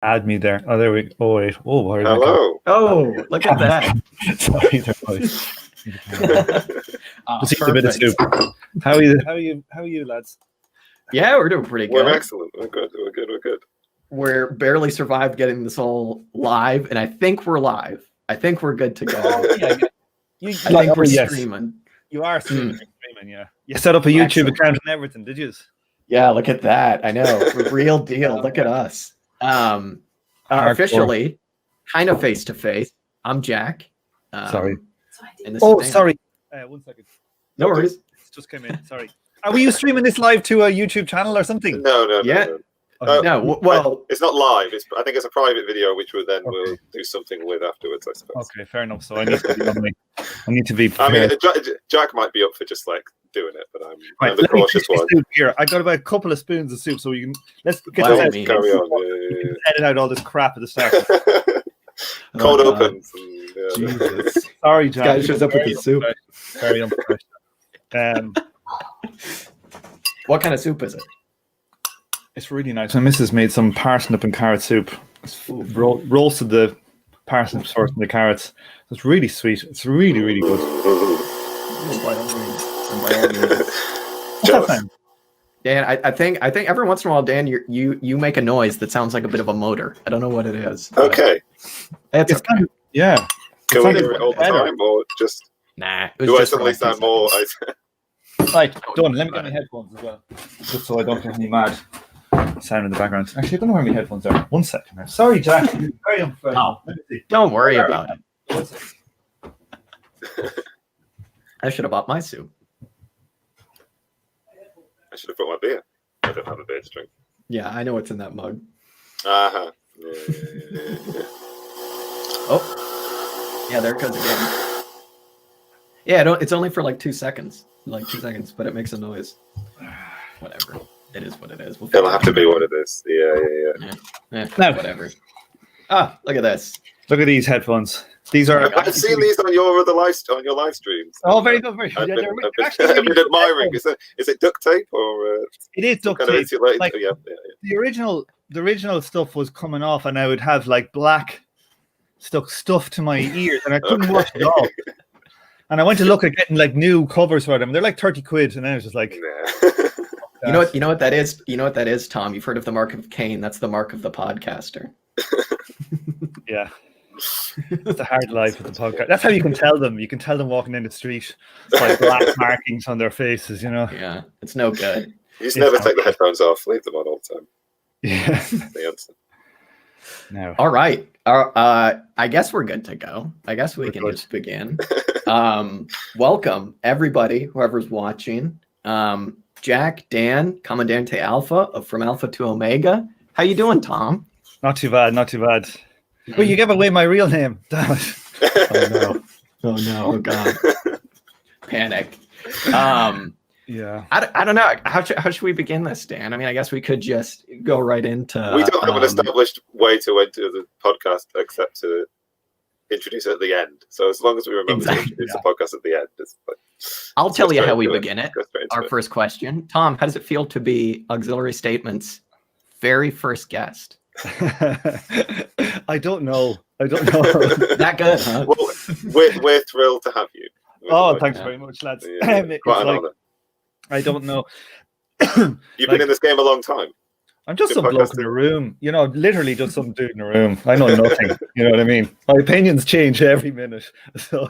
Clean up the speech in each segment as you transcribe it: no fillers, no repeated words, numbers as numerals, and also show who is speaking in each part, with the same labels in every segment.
Speaker 1: Add me there. Oh, there we go. Oh, wait. Oh, where did
Speaker 2: Hello.
Speaker 3: Oh, look at that.
Speaker 1: Sorry, there was. Just eat a bit of soup. How are you, lads?
Speaker 3: Yeah, we're doing pretty good.
Speaker 2: We're excellent. We're good.
Speaker 3: We're barely survived getting this all live, and I think we're live. I think we're good to go.
Speaker 1: Yeah.
Speaker 3: I think we're streaming.
Speaker 1: You are streaming, yeah. You set up a YouTube account and everything, did you?
Speaker 3: Yeah, look at that. I know. Real deal. Look at us. Officially, kind of face to face. I'm Jack.
Speaker 1: Sorry.
Speaker 3: And this
Speaker 1: is sorry. 1 second.
Speaker 3: No worries.
Speaker 1: It just came in. Sorry. Are you streaming this live to a YouTube channel or something?
Speaker 2: No.
Speaker 3: No. Well,
Speaker 2: it's not live. I think it's a private video, which we'll do something with afterwards, I suppose.
Speaker 1: Okay, fair enough. So I need to be prepared.
Speaker 2: I mean, Jack might be up for just like doing it, but I'm the cautious one.
Speaker 1: Here, I got about a couple of spoons of soup, so let's get
Speaker 2: carry on.
Speaker 1: Edit out all this crap at the start.
Speaker 2: Cold opens.
Speaker 1: Jesus. Sorry, Jack.
Speaker 3: Guy shows up with the soup.
Speaker 1: Very unprofessional.
Speaker 3: What kind of soup is it?
Speaker 1: It's really nice. My missus made some parsnip and carrot soup. Roasted the parsnip sauce and the carrots. It's really sweet. It's really, really good.
Speaker 3: Dan, I think every once in a while, Dan, you make a noise that sounds like a bit of a motor. I don't know what it is.
Speaker 2: Okay.
Speaker 3: It's
Speaker 1: kind of, yeah.
Speaker 2: Can we hear it all the time, or just?
Speaker 3: Nah.
Speaker 2: Do I suddenly sound more?
Speaker 1: Right, done. Let me get my headphones as well, just so I don't get any mad sound in the background. Actually, I don't know where my headphones are. 1 second now. Sorry, Jack. You're very unprofessional.
Speaker 3: Don't worry about it. I should have bought my soup.
Speaker 2: I should have brought my beer. I don't have a beer to drink.
Speaker 3: Yeah, I know what's in that mug.
Speaker 2: Yeah.
Speaker 3: Oh. Yeah, there it goes again. Yeah, it's only for like 2 seconds. Like 2 seconds, but it makes a noise. Whatever. It is what it is.
Speaker 2: It'll have to be what it is. Yeah.
Speaker 3: No, whatever. Ah, look at this.
Speaker 1: Look at these headphones. These are.
Speaker 2: I've seen these on your live streams.
Speaker 1: Oh, very good, very good.
Speaker 2: I've been admiring. Is it duct tape or?
Speaker 1: It is duct tape. Like, the original stuff was coming off, and I would have like black stuff to my ears, and I couldn't watch it all. And I went to look at getting like new covers for them. They're like 30 quid, and I was just like,
Speaker 3: You know what that is? You know what that is, Tom? You've heard of the mark of Cain. That's the mark of the podcaster.
Speaker 1: Yeah. It's a hard life with the podcast. That's how you can tell them. You can tell them walking down the street. It's like black markings on their faces, you know?
Speaker 3: Yeah, it's no good.
Speaker 2: You just never take the headphones off. Leave them on all the time.
Speaker 1: Yeah.
Speaker 2: The answer.
Speaker 1: No.
Speaker 3: All right. I guess we're good to go. I guess we can just begin. Welcome, everybody, whoever's watching. Jack, Dan, Comandante Alpha from Alpha to Omega. How you doing, Tom?
Speaker 1: Not too bad. Well, you gave away my real name. Damn it.
Speaker 3: Oh no. Oh God. Panic.
Speaker 1: Yeah.
Speaker 3: I don't know. How should we begin this, Dan? I mean, I guess we could just go right into.
Speaker 2: We don't have an established way to enter the podcast except to introduce it at the end. So as long as we remember to introduce the podcast at the end,
Speaker 3: I'll tell you how we begin it. Our first question, Tom. How does it feel to be Auxiliary Statement's very first guest?
Speaker 1: I don't know.
Speaker 3: That good, huh?
Speaker 2: Well, we're thrilled to have you.
Speaker 1: Thanks very much, lads.
Speaker 2: Yeah, quite an honor.
Speaker 1: I don't know.
Speaker 2: You've been in this game a long time.
Speaker 1: I'm just some bloke in a room, literally just some dude in a room. I know nothing, you know what I mean? My opinions change every minute. So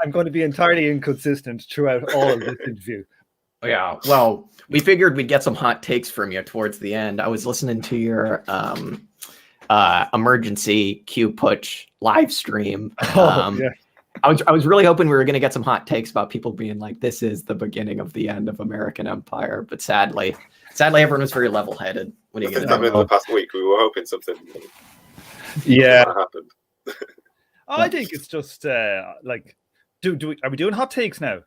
Speaker 1: I'm going to be entirely inconsistent throughout all of this interview.
Speaker 3: Yeah, well, we figured we'd get some hot takes from you towards the end. I was listening to your emergency Q Putsch live stream.
Speaker 1: Yeah.
Speaker 3: I was really hoping we were going to get some hot takes about people being like, this is the beginning of the end of American empire. But sadly, everyone was very level-headed. What do you get?
Speaker 2: In the past week, we were hoping something.
Speaker 1: Yeah,
Speaker 2: happened.
Speaker 1: I think it's just like, are we doing hot takes now?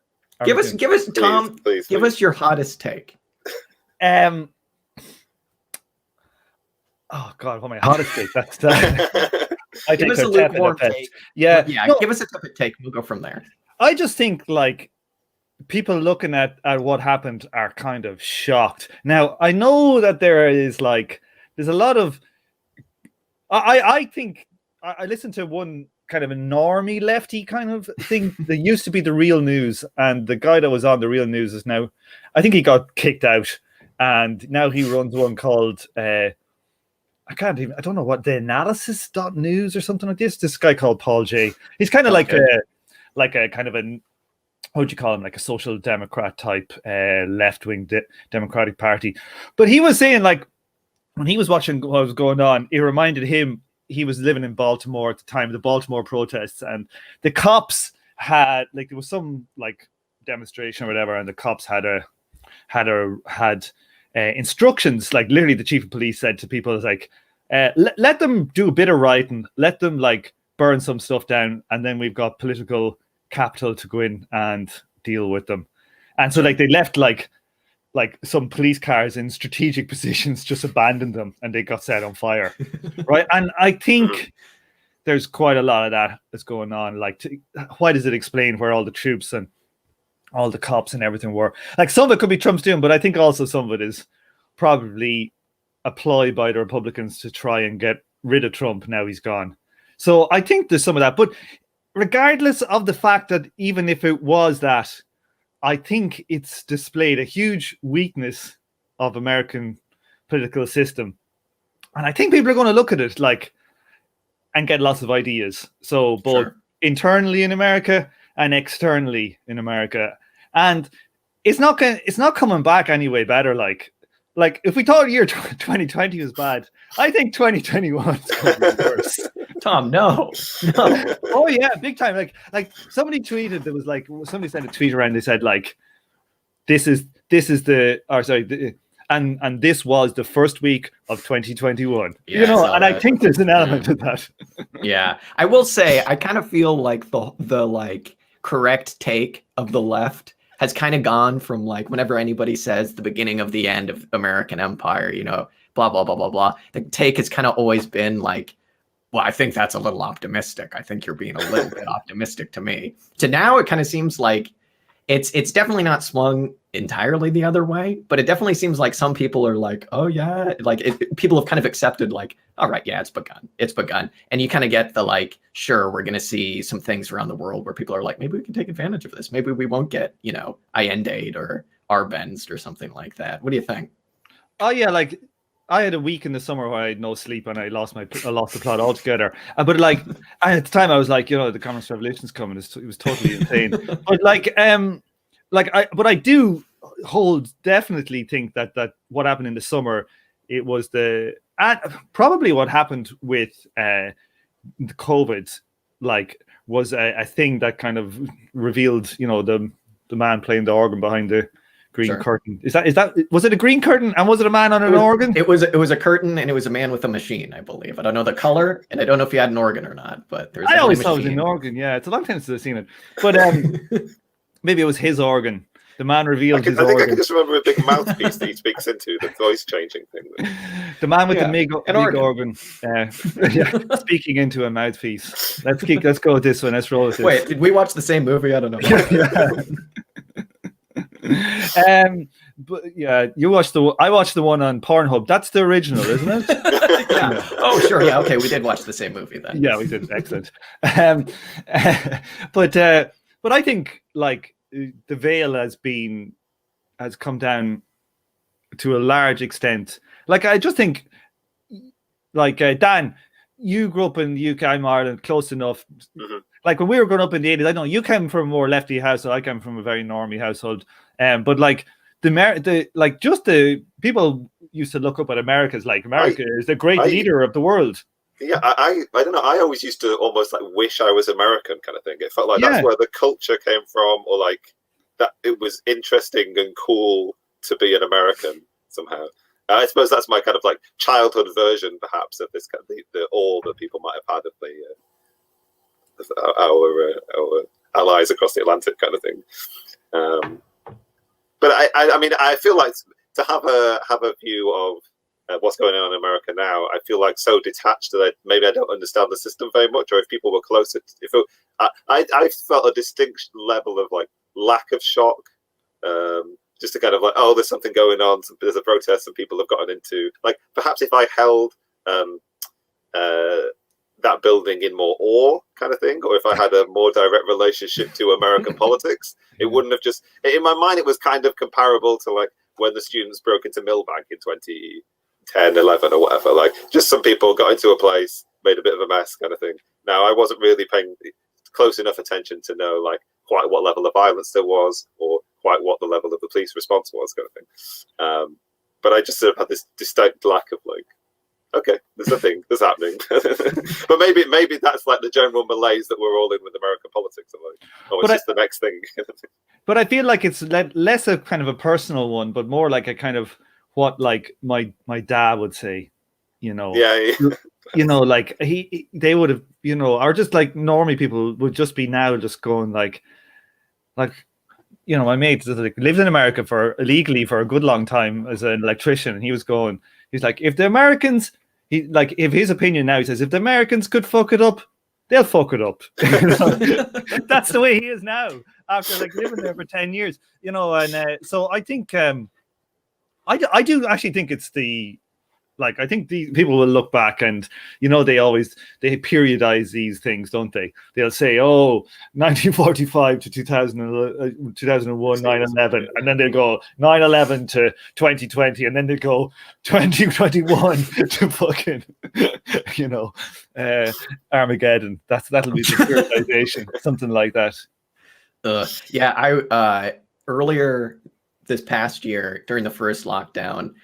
Speaker 3: Give us, Tom.
Speaker 2: Please.
Speaker 3: Give us your hottest take.
Speaker 1: Oh God, what my hottest take? That's I
Speaker 3: give
Speaker 1: think
Speaker 3: us a lukewarm take.
Speaker 1: Yeah,
Speaker 3: give us a tepid take. We'll go from there.
Speaker 1: I just think like people looking at what happened are kind of shocked. Now I know that there's a lot of I think I listened to one kind of a normie lefty kind of thing. There used to be The Real News, and the guy that was on The Real News is now, I think he got kicked out, and now he runs one called I don't know what, the analysis.news or something like this. This guy called Paul J. He's kind of like a kind of a, how would you call him, like a social democrat type left-wing Democratic Party. But he was saying, like, when he was watching what was going on, it reminded him, he was living in Baltimore at the time of the Baltimore protests, and the cops had, like, there was some like demonstration or whatever, and the cops had instructions, like literally the chief of police said to people, is like, let them do a bit of writing, let them like burn some stuff down, and then we've got political capital to go in and deal with them. And so like they left like some police cars in strategic positions, just abandoned them, and they got set on fire. Right. And I think there's quite a lot of that that's going on. Like, why does it explain where all the troops and all the cops and everything were? Like, some of it could be Trump's doing, but I think also some of it is probably a ploy by the Republicans to try and get rid of Trump now he's gone. So I think there's some of that. But regardless of the fact that even if it was that, I think it's displayed a huge weakness of American political system. And I think people are going to look at it like and get lots of ideas. So both internally in America and externally in America. And it's not coming back any way better. Like if we thought year 2020 was bad, I think 2021 is going to be worse.
Speaker 3: Tom, no.
Speaker 1: Oh yeah, big time. Like somebody tweeted, there was like, somebody sent a tweet around, they said like, this was the first week of 2021.
Speaker 3: Yeah,
Speaker 1: you know, and I think there's an element of that.
Speaker 3: Yeah. I will say, I kind of feel like the like correct take of the left has kind of gone from like, whenever anybody says the beginning of the end of American empire, you know, blah, blah, blah, blah, blah. The take has kind of always been like, well, I think that's a little optimistic. I think you're being a little bit optimistic to me. To now, it kind of seems like it's definitely not swung entirely the other way, but it definitely seems like some people are like, oh yeah, like people have kind of accepted like, all right, yeah, it's begun. And you kind of get the like, sure, we're going to see some things around the world where people are like, maybe we can take advantage of this. Maybe we won't get, you know, Allende or Arbenz or something like that. What do you think?
Speaker 1: Oh yeah, like I had a week in the summer where I had no sleep and I lost the plot altogether. But like at the time I was like, you know, the Communist Revolution's coming. It was totally insane. But I do definitely think that what happened in the summer, it was probably what happened with the COVID, like was a thing that kind of revealed, you know, the man playing the organ behind the green curtain. Is that was it a green curtain, and was it a man on an organ?
Speaker 3: It was a curtain, and it was a man with a machine, I believe. I don't know the color, and I don't know if he had an organ or not, but
Speaker 1: I always thought it was an organ. Yeah, it's a long time since I've seen it, but maybe it was his organ. The man revealed his organ.
Speaker 2: I can just remember a big mouthpiece that he speaks into, the voice changing thing.
Speaker 1: The man with the big organ. Speaking into a mouthpiece. Let's go with this one. Let's roll with this.
Speaker 3: Wait, did we watch the same movie? I don't know.
Speaker 1: But yeah, I watched the one on Pornhub. That's the original, isn't it?
Speaker 3: Yeah. Oh, sure. Yeah. Okay, we did watch the same movie then.
Speaker 1: Yeah, we did. Excellent. But I think like the veil has come down to a large extent. Like I just think, like Dan, you grew up in the UK, I'm Ireland, close enough. Mm-hmm. Like when we were growing up in the 80s, I know you came from a more lefty household. I came from a very normie household. But like the people used to look up at America as like America is the great leader of the world.
Speaker 2: Yeah, I don't know. I always used to almost like wish I was American kind of thing. It felt like that's where the culture came from, or like that it was interesting and cool to be an American somehow. I suppose that's my kind of like childhood version, perhaps, of this kind of the awe that people might have had of our allies across the Atlantic, kind of thing. But I mean, I feel like to have a view of what's going on in America now, I feel like so detached that maybe I don't understand the system very much. Or if people were closer, I felt a distinct level of like lack of shock. Just to kind of like, oh, there's something going on. There's a protest, and people have gotten into like perhaps if I held that building in more awe kind of thing, or if I had a more direct relationship to American politics. It wouldn't have just, in my mind, it was kind of comparable to like when the students broke into Millbank in 2010, 11 or whatever. Like just some people got into a place, made a bit of a mess kind of thing. Now, I wasn't really paying close enough attention to know like quite what level of violence there was or quite what the level of the police response was kind of thing. But I just sort of had this distinct lack of like, okay, there's a thing that's happening. But maybe that's like the general malaise that we're all in with American politics. Like, oh, it's just the next thing.
Speaker 1: But I feel like it's less a kind of a personal one, but more like a kind of what like my dad would say, you know.
Speaker 2: Yeah.
Speaker 1: You know, like they would have, you know, or just like normally people would just be now just going like, you know, my mate lived in America illegally for a good long time as an electrician, and he's like, if the Americans, if his opinion now, he says, if the Americans could fuck it up, they'll fuck it up. That's the way he is now after like living there for 10 years, you know. And so I think I do actually think it's like, I think these people will look back and, you know, they periodize these things, don't they? They'll say, oh, 1945 to 2001, 9/11. And then they'll go 9/11 to 2020. And then they go 2021 to fucking, you know, Armageddon. That'll be the periodization, something like that.
Speaker 3: Yeah, I earlier this past year during the first lockdown,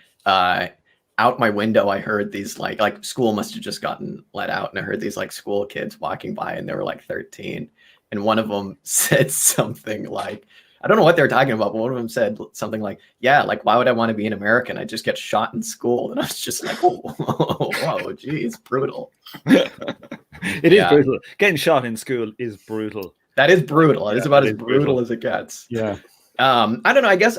Speaker 3: out my window, I heard these like school must have just gotten let out, and I heard these like school kids walking by, and they were like 13, and one of them said something like, I don't know what they were talking about, but one of them said something like, yeah, like why would I want to be an American? I just get shot in school. And I was just like, whoa, geez, brutal.
Speaker 1: It is brutal. Getting shot in school is brutal.
Speaker 3: That is brutal. It is about as brutal as it gets.
Speaker 1: Yeah.
Speaker 3: I don't know. I guess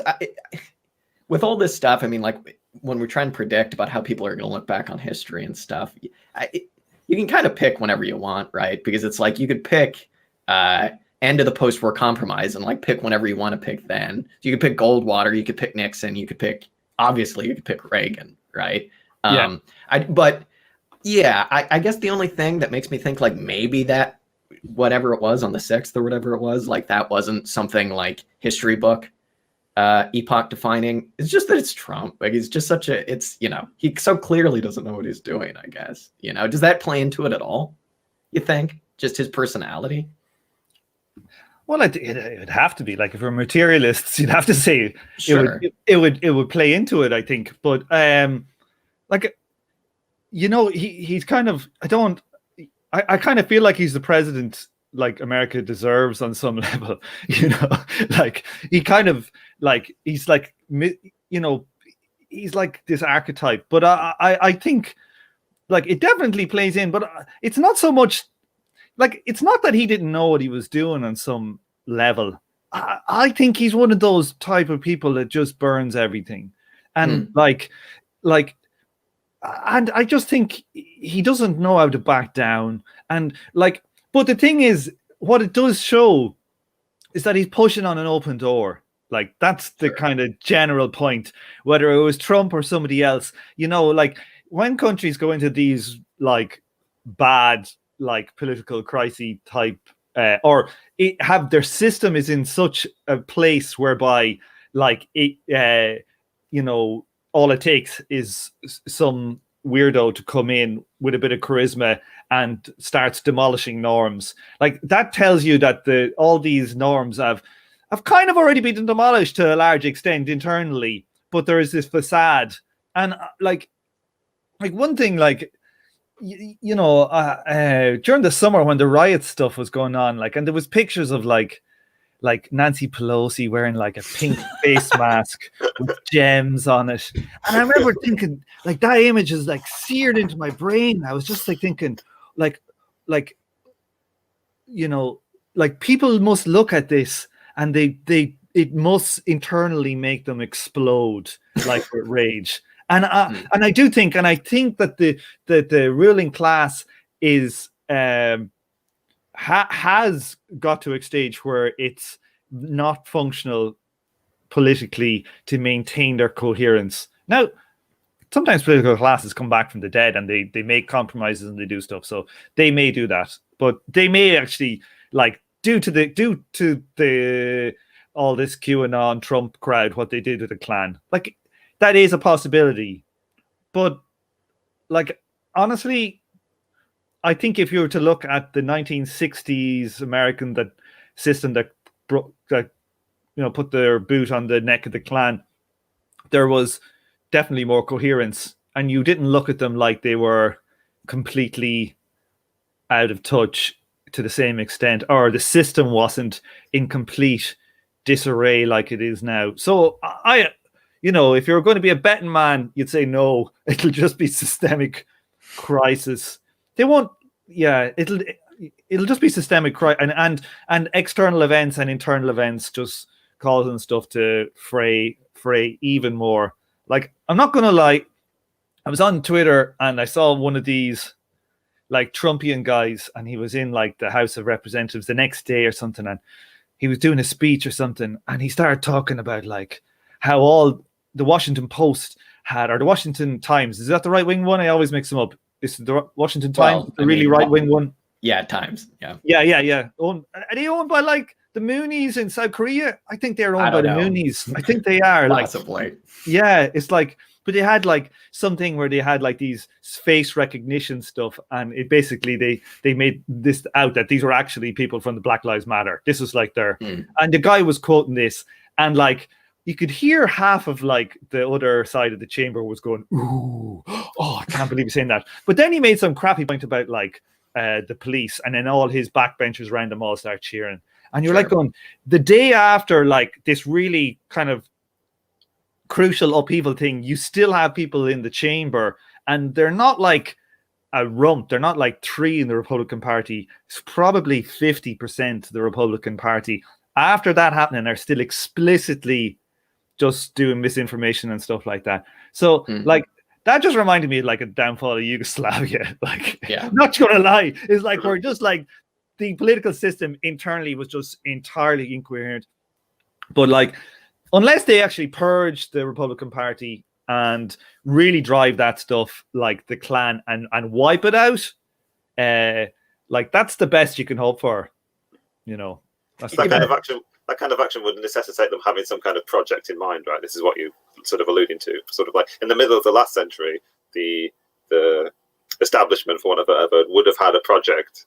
Speaker 3: with all this stuff, I mean, like when we're trying to predict about how people are going to look back on history and stuff, you can kind of pick whenever you want, right? Because it's like you could pick end of the post-war compromise and like pick whenever you want to pick then. So you could pick Goldwater, you could pick Nixon, you could pick Reagan, right? I guess the only thing that makes me think like maybe that whatever it was on the 6th or whatever it was, like that wasn't something like history book epoch defining. It's just that it's Trump. Like he's just he so clearly doesn't know what he's doing, I guess. You know, does that play into it at all? You think? Just his personality?
Speaker 1: Well, it would have to be. Like if we're materialists, you'd have to say
Speaker 3: sure.
Speaker 1: it would play into it, I think. But like, you know, he's kind of I kind of feel like he's the president like America deserves on some level, you know, like he kind of like he's like, you know, he's like this archetype. But I think like it definitely plays in, but it's not so much like it's not that he didn't know what he was doing on some level. I think he's one of those type of people that just burns everything, and and I just think he doesn't know how to back down. And like, but the thing is, what it does show is that he's pushing on an open door. Like that's the kind of general point, whether it was Trump or somebody else, you know, like when countries go into these like bad, like political crisis type, or their system is in such a place whereby like it, you know, all it takes is some weirdo to come in with a bit of charisma and starts demolishing norms. Like that tells you that all these norms have kind of already been demolished to a large extent internally, but there is this facade. And like one thing, like, you know, during the summer when the riot stuff was going on, like, and there was pictures of like Nancy Pelosi wearing like a pink face mask with gems on it. And I remember thinking like that image is like seared into my brain. I was just like thinking like, you know, like people must look at this and it must internally make them explode like with rage. And I do think, and I think that the ruling class is, has got to a stage where it's not functional politically to maintain their coherence. Now, sometimes political classes come back from the dead and they make compromises and they do stuff. So they may do that, but they may actually, like, due to the all this QAnon Trump crowd, what they did with the Klan, like, that is a possibility. But, like, honestly, I think if you were to look at the 1960s American system that put their boot on the neck of the Klan, there was definitely more coherence, and you didn't look at them like they were completely out of touch to the same extent, or the system wasn't in complete disarray like it is now. So if you're going to be a betting man, you'd say no, it'll just be systemic crisis. They won't. Yeah, it'll just be systemic crisis and external events and internal events just causing stuff to fray even more. Like, I'm not gonna lie, I was on Twitter and I saw one of these like Trumpian guys, and he was in like the House of Representatives the next day or something, and he was doing a speech or something, and he started talking about like how all the Washington Post had, or the Washington Times, is that the right wing one? I always mix them up. Is the Washington Times the really right wing one?
Speaker 3: Yeah, Times. Yeah.
Speaker 1: Are they owned by like the Moonies in South Korea? I think they're owned by the Moonies. I think they are.
Speaker 3: Possibly.
Speaker 1: Yeah, it's like, but they had like something where they had like these face recognition stuff, and it basically they made this out that these were actually people from the Black Lives Matter. This was like and the guy was quoting this, and like you could hear half of like the other side of the chamber was going, "Ooh, oh, I can't believe he's saying that." But then he made some crappy point about like the police, and then all his backbenchers around them all start cheering. And you're like going, the day after like this really kind of crucial upheaval thing, you still have people in the chamber, and they're not like a rump. They're not like 3 in the Republican Party. It's probably 50% the Republican Party. After that happening, they're still explicitly just doing misinformation and stuff like that. So like, that just reminded me of like a downfall of Yugoslavia. Like, I'm not gonna lie, it's like we're just like, the political system internally was just entirely incoherent. But like, unless they actually purge the Republican Party and really drive that stuff like the Klan and wipe it out, like, that's the best you can hope for. That's
Speaker 2: that kind of action would necessitate them having some kind of project in mind, right? This is what you sort of alluding to. Sort of like in the middle of the last century, the establishment, for want of a word, would have had a project,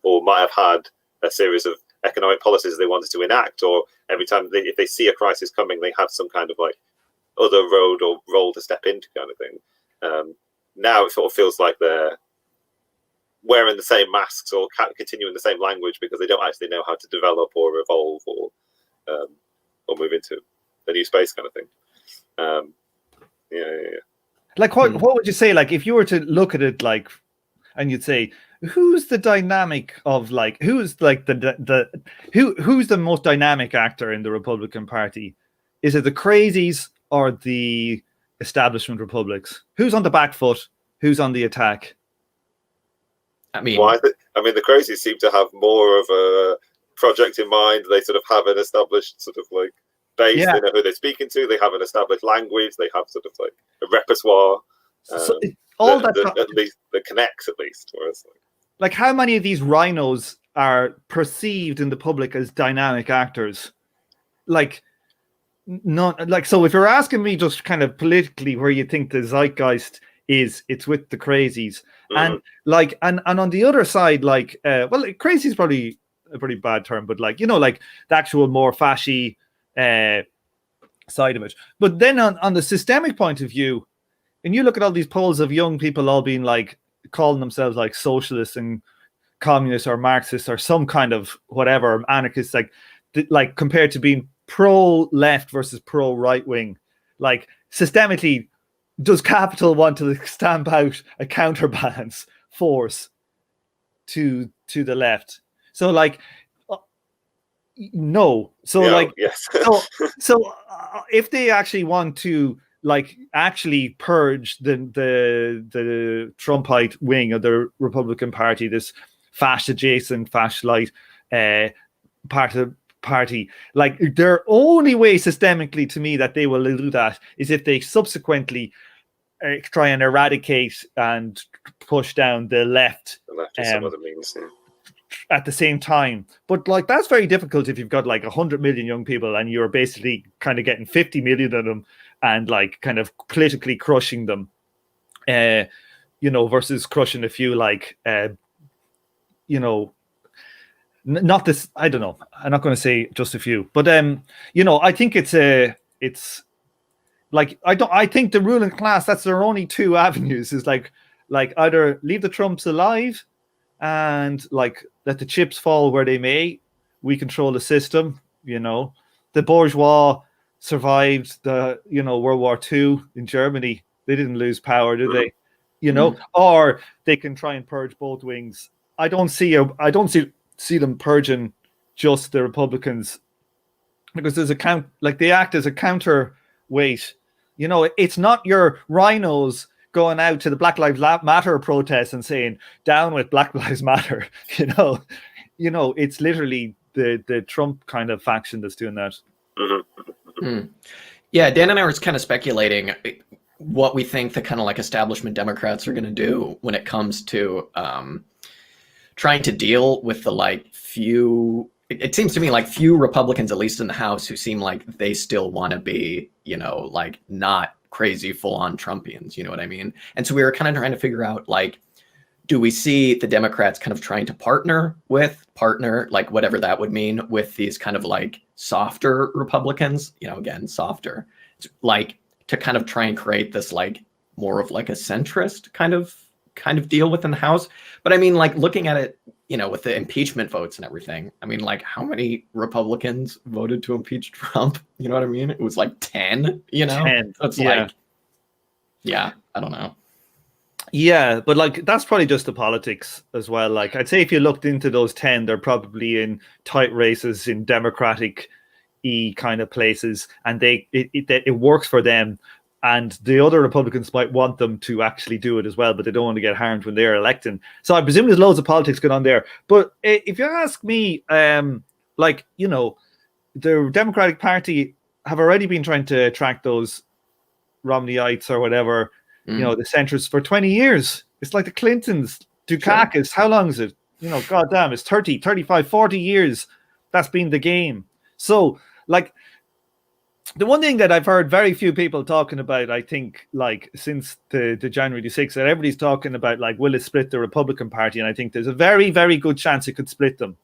Speaker 2: or might have had a series of economic policies they wanted to enact, or every time if they see a crisis coming, they have some kind of like other road or role to step into, kind of thing. Now it sort of feels like they're wearing the same masks or continuing the same language because they don't actually know how to develop or evolve or move into the new space, kind of thing. Like,
Speaker 1: what would you say, like, if you were to look at it, like, and you'd say, who's the dynamic of like, who's like who's the most dynamic actor in the Republican Party? Is it the crazies or the establishment republics? Who's on the back foot? Who's on the attack?
Speaker 3: I mean,
Speaker 2: the crazies seem to have more of a project in mind. They sort of have an established sort of like base. They know who they're speaking to. They have an established language. They have sort of like a repertoire. At least that connects, at least. Whereas,
Speaker 1: like, how many of these rhinos are perceived in the public as dynamic actors? Like, not like, so if you're asking me just kind of politically where you think the zeitgeist is, it's with the crazies. And like, and on the other side, like, crazy is probably a pretty bad term, but like, like the actual more fashy side of it. But then on the systemic point of view, and you look at all these polls of young people all being like, calling themselves like socialists and communists or Marxists or some kind of whatever, anarchists, like compared to being pro-left versus pro-right wing. Like, systemically, does capital want to stamp out a counterbalance force to the left? So like, no. So
Speaker 2: yes.
Speaker 1: so if they actually want to like actually purge the Trumpite wing of the Republican Party, this fascist adjacent, fascist light party, like, their only way systemically to me that they will do that is if they subsequently try and eradicate and push down the left.
Speaker 2: The left is some other means, yeah.
Speaker 1: At the same time. But like that's very difficult if you've got like 100 million young people and you're basically kind of getting 50 million of them and like kind of politically crushing them, versus crushing a few like, not this, I don't know. I'm not going to say just a few, but I think it's like, I think the ruling class, that's their only two avenues is like either leave the Trumps alive and like let the chips fall where they may. We control the system, the bourgeois survived the, World War II in Germany. They didn't lose power, did they? Or they can try and purge both wings. I don't see them purging just the Republicans because there's they act as a counterweight. It's not your rhinos going out to the Black Lives Matter protest and saying down with Black Lives Matter. It's literally the Trump kind of faction that's doing that.
Speaker 3: Yeah, Dan and I were kind of speculating what we think the kind of like establishment Democrats are going to do when it comes to trying to deal with the like few. It seems to me like few Republicans, at least in the House, who seem like they still want to be, like not crazy full-on Trumpians, you know what I mean? And so we were kind of trying to figure out, like, do we see the Democrats kind of trying to partner, like whatever that would mean, with these kind of like softer Republicans, again, softer, like to kind of try and create this like more of like a centrist kind of deal within the House. But I mean, like looking at it, with the impeachment votes and everything, I mean, like how many Republicans voted to impeach Trump? You know what I mean? It was like 10, 10. So it's like, yeah, I don't know.
Speaker 1: Yeah, but like that's probably just the politics as well. Like I'd say if you looked into those 10, they're probably in tight races in Democratic-y kind of places, and it works for them. And the other Republicans might want them to actually do it as well, but they don't want to get harmed when they're electing. So I presume there's loads of politics going on there. But if you ask me, the Democratic Party have already been trying to attract those Romneyites or whatever, the centrists for 20 years. It's like the Clintons, Dukakis. Sure. How long is it? Goddamn, it's 30, 35, 40 years. That's been the game. So, like, the one thing that I've heard very few people talking about, I think, like since the January 6th, that everybody's talking about, like, will it split the Republican Party? And I think there's a very, very good chance it could split them,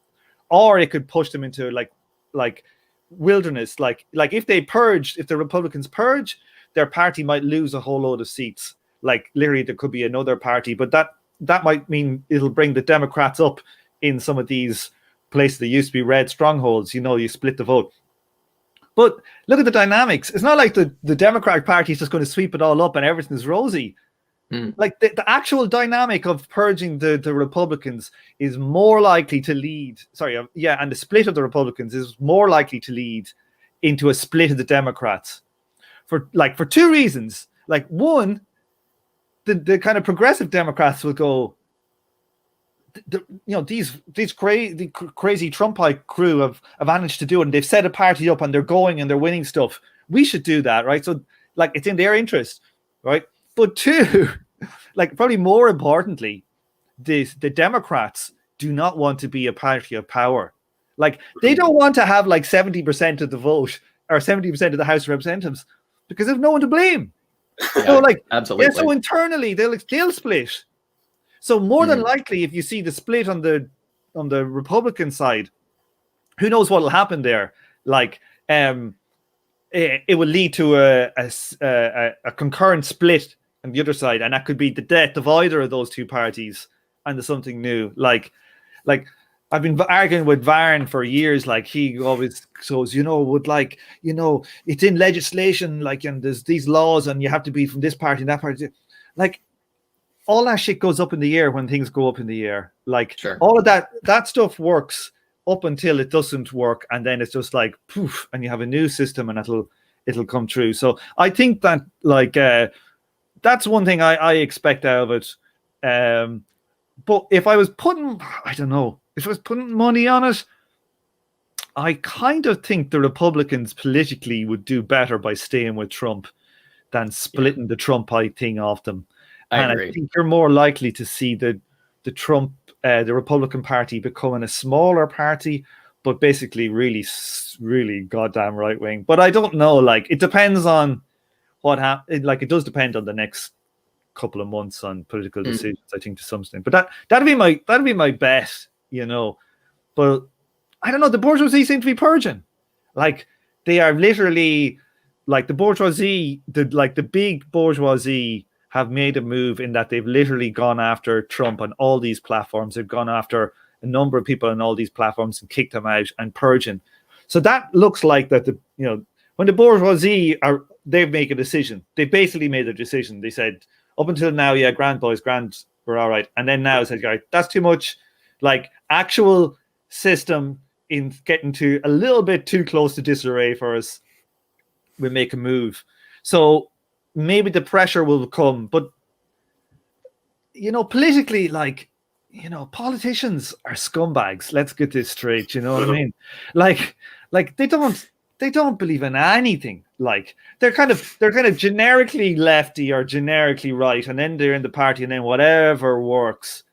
Speaker 1: or it could push them into like wilderness. Like if the Republicans purge, their party might lose a whole load of seats. Like literally, there could be another party, but that might mean it'll bring the Democrats up in some of these places that used to be red strongholds. You split the vote. But look at the dynamics. It's not like the Democratic Party is just going to sweep it all up and everything's rosy. Like the actual dynamic of purging the Republicans is more likely to lead. And the split of the Republicans is more likely to lead into a split of the Democrats for two reasons. Like one, the kind of progressive Democrats will go, these crazy Trumpite crew have managed to do it, and they've set a party up and they're going and they're winning stuff. We should do that, right? So like it's in their interest, right? But two, like probably more importantly, the Democrats do not want to be a party of power. Like they don't want to have like 70% of the vote or 70% of the House of Representatives because they have no one to blame.
Speaker 3: Yeah,
Speaker 1: so like
Speaker 3: absolutely.
Speaker 1: Yeah, so internally they'll split. So more than likely, if you see the split on the Republican side, who knows what will happen there? Like, it will lead to a concurrent split on the other side, and that could be the death of either of those two parties, and there's something new. Like I've been arguing with Varn for years. Like he always goes, it's in legislation, like, and there's these laws, and you have to be from this party and that party, like. All that shit goes up in the air when things go up in the air. Like all of that stuff works up until it doesn't work, and then it's just like poof, and you have a new system, and it'll come true. So I think that that's one thing I expect out of it. But if I was putting money on it, I kind of think the Republicans politically would do better by staying with Trump, than splitting the Trumpite thing off them.
Speaker 3: I agree.
Speaker 1: I think you're more likely to see the Trump, the Republican Party becoming a smaller party, but basically really, really goddamn right wing. But I don't know. Like, it depends on what happens. Like, it does depend on the next couple of months on political decisions, I think, to some extent. But that'd be my bet, you know. But I don't know. The bourgeoisie seem to be purging. Like, they are literally, like, the bourgeoisie, the big bourgeoisie have made a move in that they've literally gone after Trump on all these platforms. They've gone after a number of people on all these platforms and kicked them out and purging. So that looks like that when the bourgeoisie they've made a decision. They basically made a decision. They said, up until now, yeah, grand boys, grand, we're all right. And then now it says, guys, that's too much. Like, actual system in getting to a little bit too close to disarray for us. We make a move. So maybe the pressure will come, but politically, like, politicians are scumbags. Let's get this straight. You know what I mean? Like they don't believe in anything. Like, they're kind of generically lefty or generically right, and then they're in the party, and then whatever works,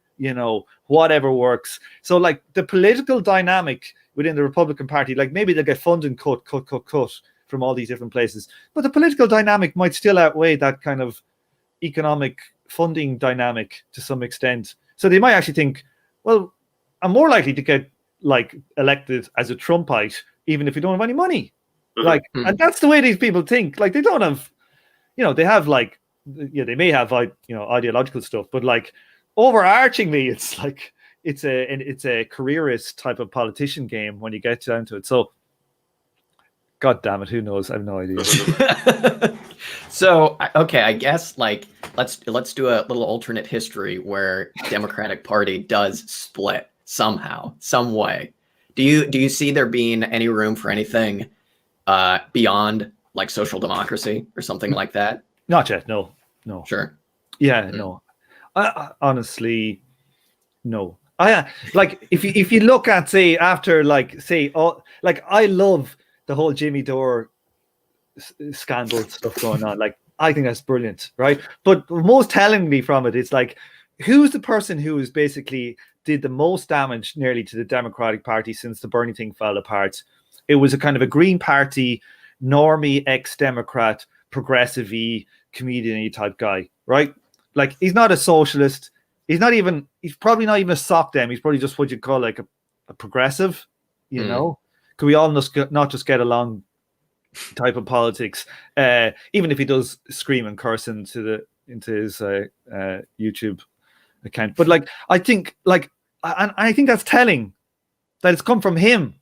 Speaker 1: whatever works. So, like, the political dynamic within the Republican Party, like, maybe they'll get funding cut from all these different places, but the political dynamic might still outweigh that kind of economic funding dynamic to some extent. So they might actually think, well, I'm more likely to get, like, elected as a Trumpite, even if you don't have any money. Like, and that's the way these people think. Like, they don't have, they have, like, they may have, ideological stuff, but, like, overarchingly, it's like, it's a careerist type of politician game when you get down to it. So, God damn it, who knows? I have no idea.
Speaker 3: So, okay, I guess, like, let's do a little alternate history where Democratic Party does split somehow, some way. Do you see there being any room for anything beyond, like, social democracy or something like that?
Speaker 1: Not yet. No.
Speaker 3: Sure.
Speaker 1: Yeah. No. I honestly, no. Like, if you look at, say, after, like, say, like, I love the whole Jimmy Dore scandal stuff going on. Like, I think that's brilliant, right? But most tellingly from it, it's like, who's the person who has basically did the most damage nearly to the Democratic Party since the Bernie thing fell apart? It was a kind of a Green Party, normie, ex-Democrat, progressive-y, comedian-y type guy, right? Like, he's not a socialist. He's probably not even a sock dem. He's probably just what you'd call, like, a progressive, you know? Could we all not just get along type of politics? Even if he does scream and curse into his YouTube account. But, like, I think, like, and I think that's telling that it's come from him.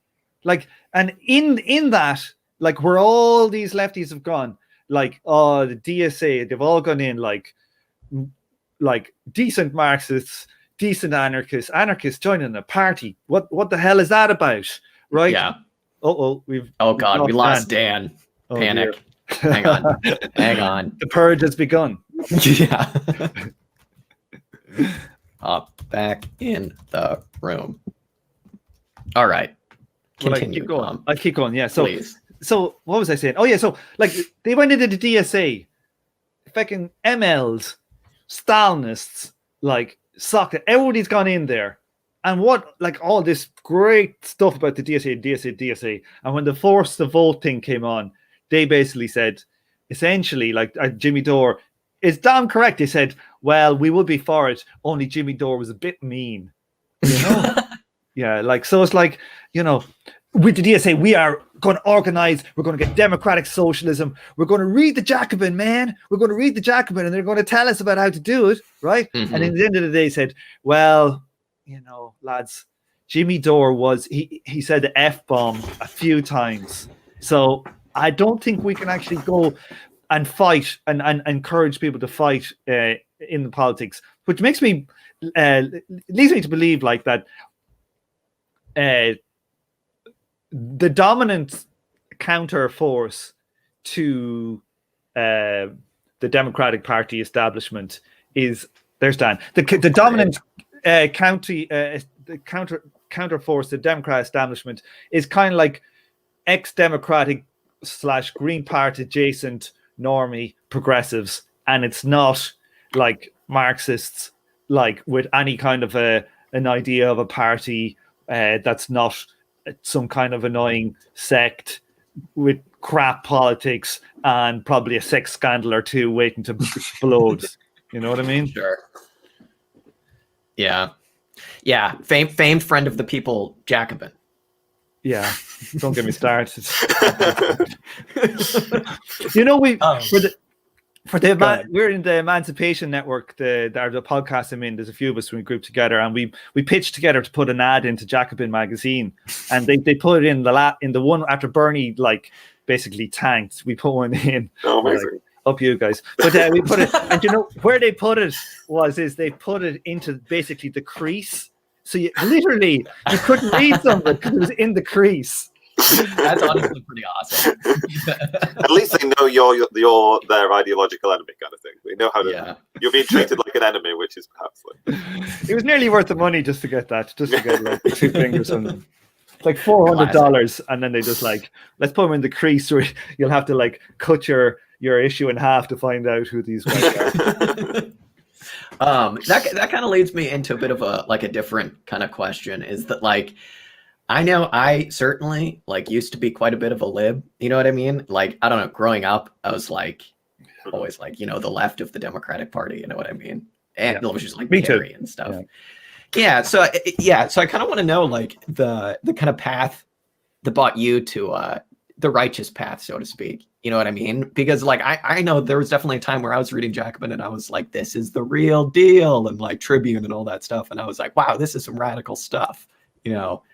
Speaker 1: Like, and in that, like, where all these lefties have gone, like, the DSA, they've all gone in like decent Marxists, decent anarchists joining a party. What the hell is that about? Right?
Speaker 3: Yeah.
Speaker 1: We
Speaker 3: lost Dan. Panic. Hang on.
Speaker 1: The purge has begun.
Speaker 3: Yeah. Back in the room. All right. Continue.
Speaker 1: I'll keep going. Yeah. So,
Speaker 3: please.
Speaker 1: So what was I saying? Oh yeah. So, like, they went into the DSA, fucking MLs, Stalinists, like, sucked it. Everybody's gone in there. And what, like, all this great stuff about the DSA. And when the force the vote thing came on, they basically said, essentially, like, Jimmy Dore is damn correct. They said, well, we would be for it, only Jimmy Dore was a bit mean. Yeah, like, so it's like, with the DSA, we are going to organize, we're going to get democratic socialism, we're going to read the Jacobin, man. We're going to read the Jacobin, and they're going to tell us about how to do it, right? And at the end of the day, said, well, lads, Jimmy Dore he said the F-bomb a few times. So I don't think we can actually go and fight and encourage people to fight in the politics, which makes me, leads me to believe, like, that the dominant counter force to the Democratic Party establishment is, there's Dan, the dominant the counter force, the Democrat establishment, is kind of like ex-democratic / Green Party adjacent normie progressives, and it's not like Marxists, like with any kind of an idea of a party that's not some kind of annoying sect with crap politics and probably a sex scandal or two waiting to blow. You know what I mean?
Speaker 3: Sure. Yeah. Famed friend of the people, Jacobin.
Speaker 1: Yeah, don't get me started. You know, we're in the Emancipation Network, the podcast I'm in. There's a few of us when we group together, and we pitched together to put an ad into Jacobin magazine, and they put it in the one after Bernie basically tanked. We put one in.
Speaker 2: Oh, amazing.
Speaker 1: Up you guys. But we put it, and you know where they put it is they put it into basically the crease. So you couldn't read something because it was in the crease.
Speaker 3: That's honestly pretty awesome.
Speaker 2: At least they know you're their ideological enemy, kind of thing. They know how to. Yeah. You're being treated like an enemy, which is perhaps like.
Speaker 1: It was nearly worth the money just to get that, just to get like 2 fingers on them. It's like $400, and then they just like, let's put them in the crease where you'll have to like cut your issue in half to find out who these guys are.
Speaker 3: That kind of leads me into a bit of a different kind of question, is that like, I know I certainly like used to be quite a bit of a lib, you know what I mean? Like, I don't know, growing up, I was like always like, you know, the left of the Democratic Party, you know what I mean? And it was just like Kerry and stuff. So I kind of want to know like the kind of path that brought you to the righteous path, so to speak. You know what I mean? Because like I know there was definitely a time where I was reading Jacobin and I was like, this is the real deal, and like Tribune and all that stuff, and I was like, wow, this is some radical stuff. You know,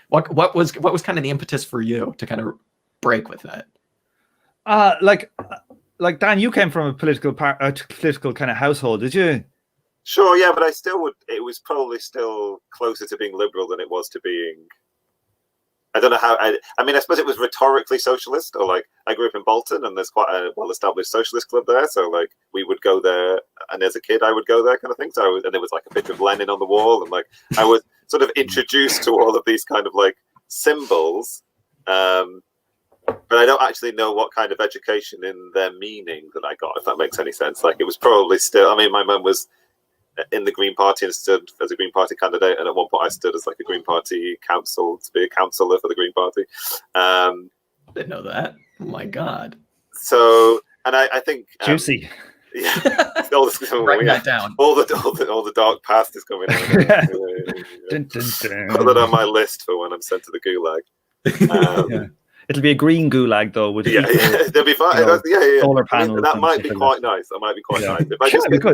Speaker 3: what was kind of the impetus for you to kind of break with that?
Speaker 1: Like Dan, you came from a political kind of household, did you?
Speaker 2: Sure, yeah, but I still would. It was probably still closer to being liberal than it was to being. I don't know how. I mean, I suppose it was rhetorically socialist, or like I grew up in Bolton, and there's quite a well-established socialist club there. So like we would go there, and as a kid, I would go there, kind of thing. So and there was like a picture of Lenin on the wall, and like I was sort of introduced to all of these kind of like symbols, but I don't actually know what kind of education in their meaning that I got, if that makes any sense. Like it was probably still. I mean, my mum was in the Green Party and stood as a Green Party candidate, and at one point I stood as like a Green Party council to be a councillor for the Green Party.
Speaker 3: Didn't know that. Oh my god!
Speaker 2: So, and I think
Speaker 1: juicy.
Speaker 2: Yeah, all
Speaker 3: that down.
Speaker 2: All the dark past is coming out. Put that on my list for when I'm sent to the gulag.
Speaker 1: It'll be a green gulag though. With
Speaker 2: they'll be fine.
Speaker 1: Solar panels.
Speaker 2: That might be quite nice. That might be quite nice. If I just get,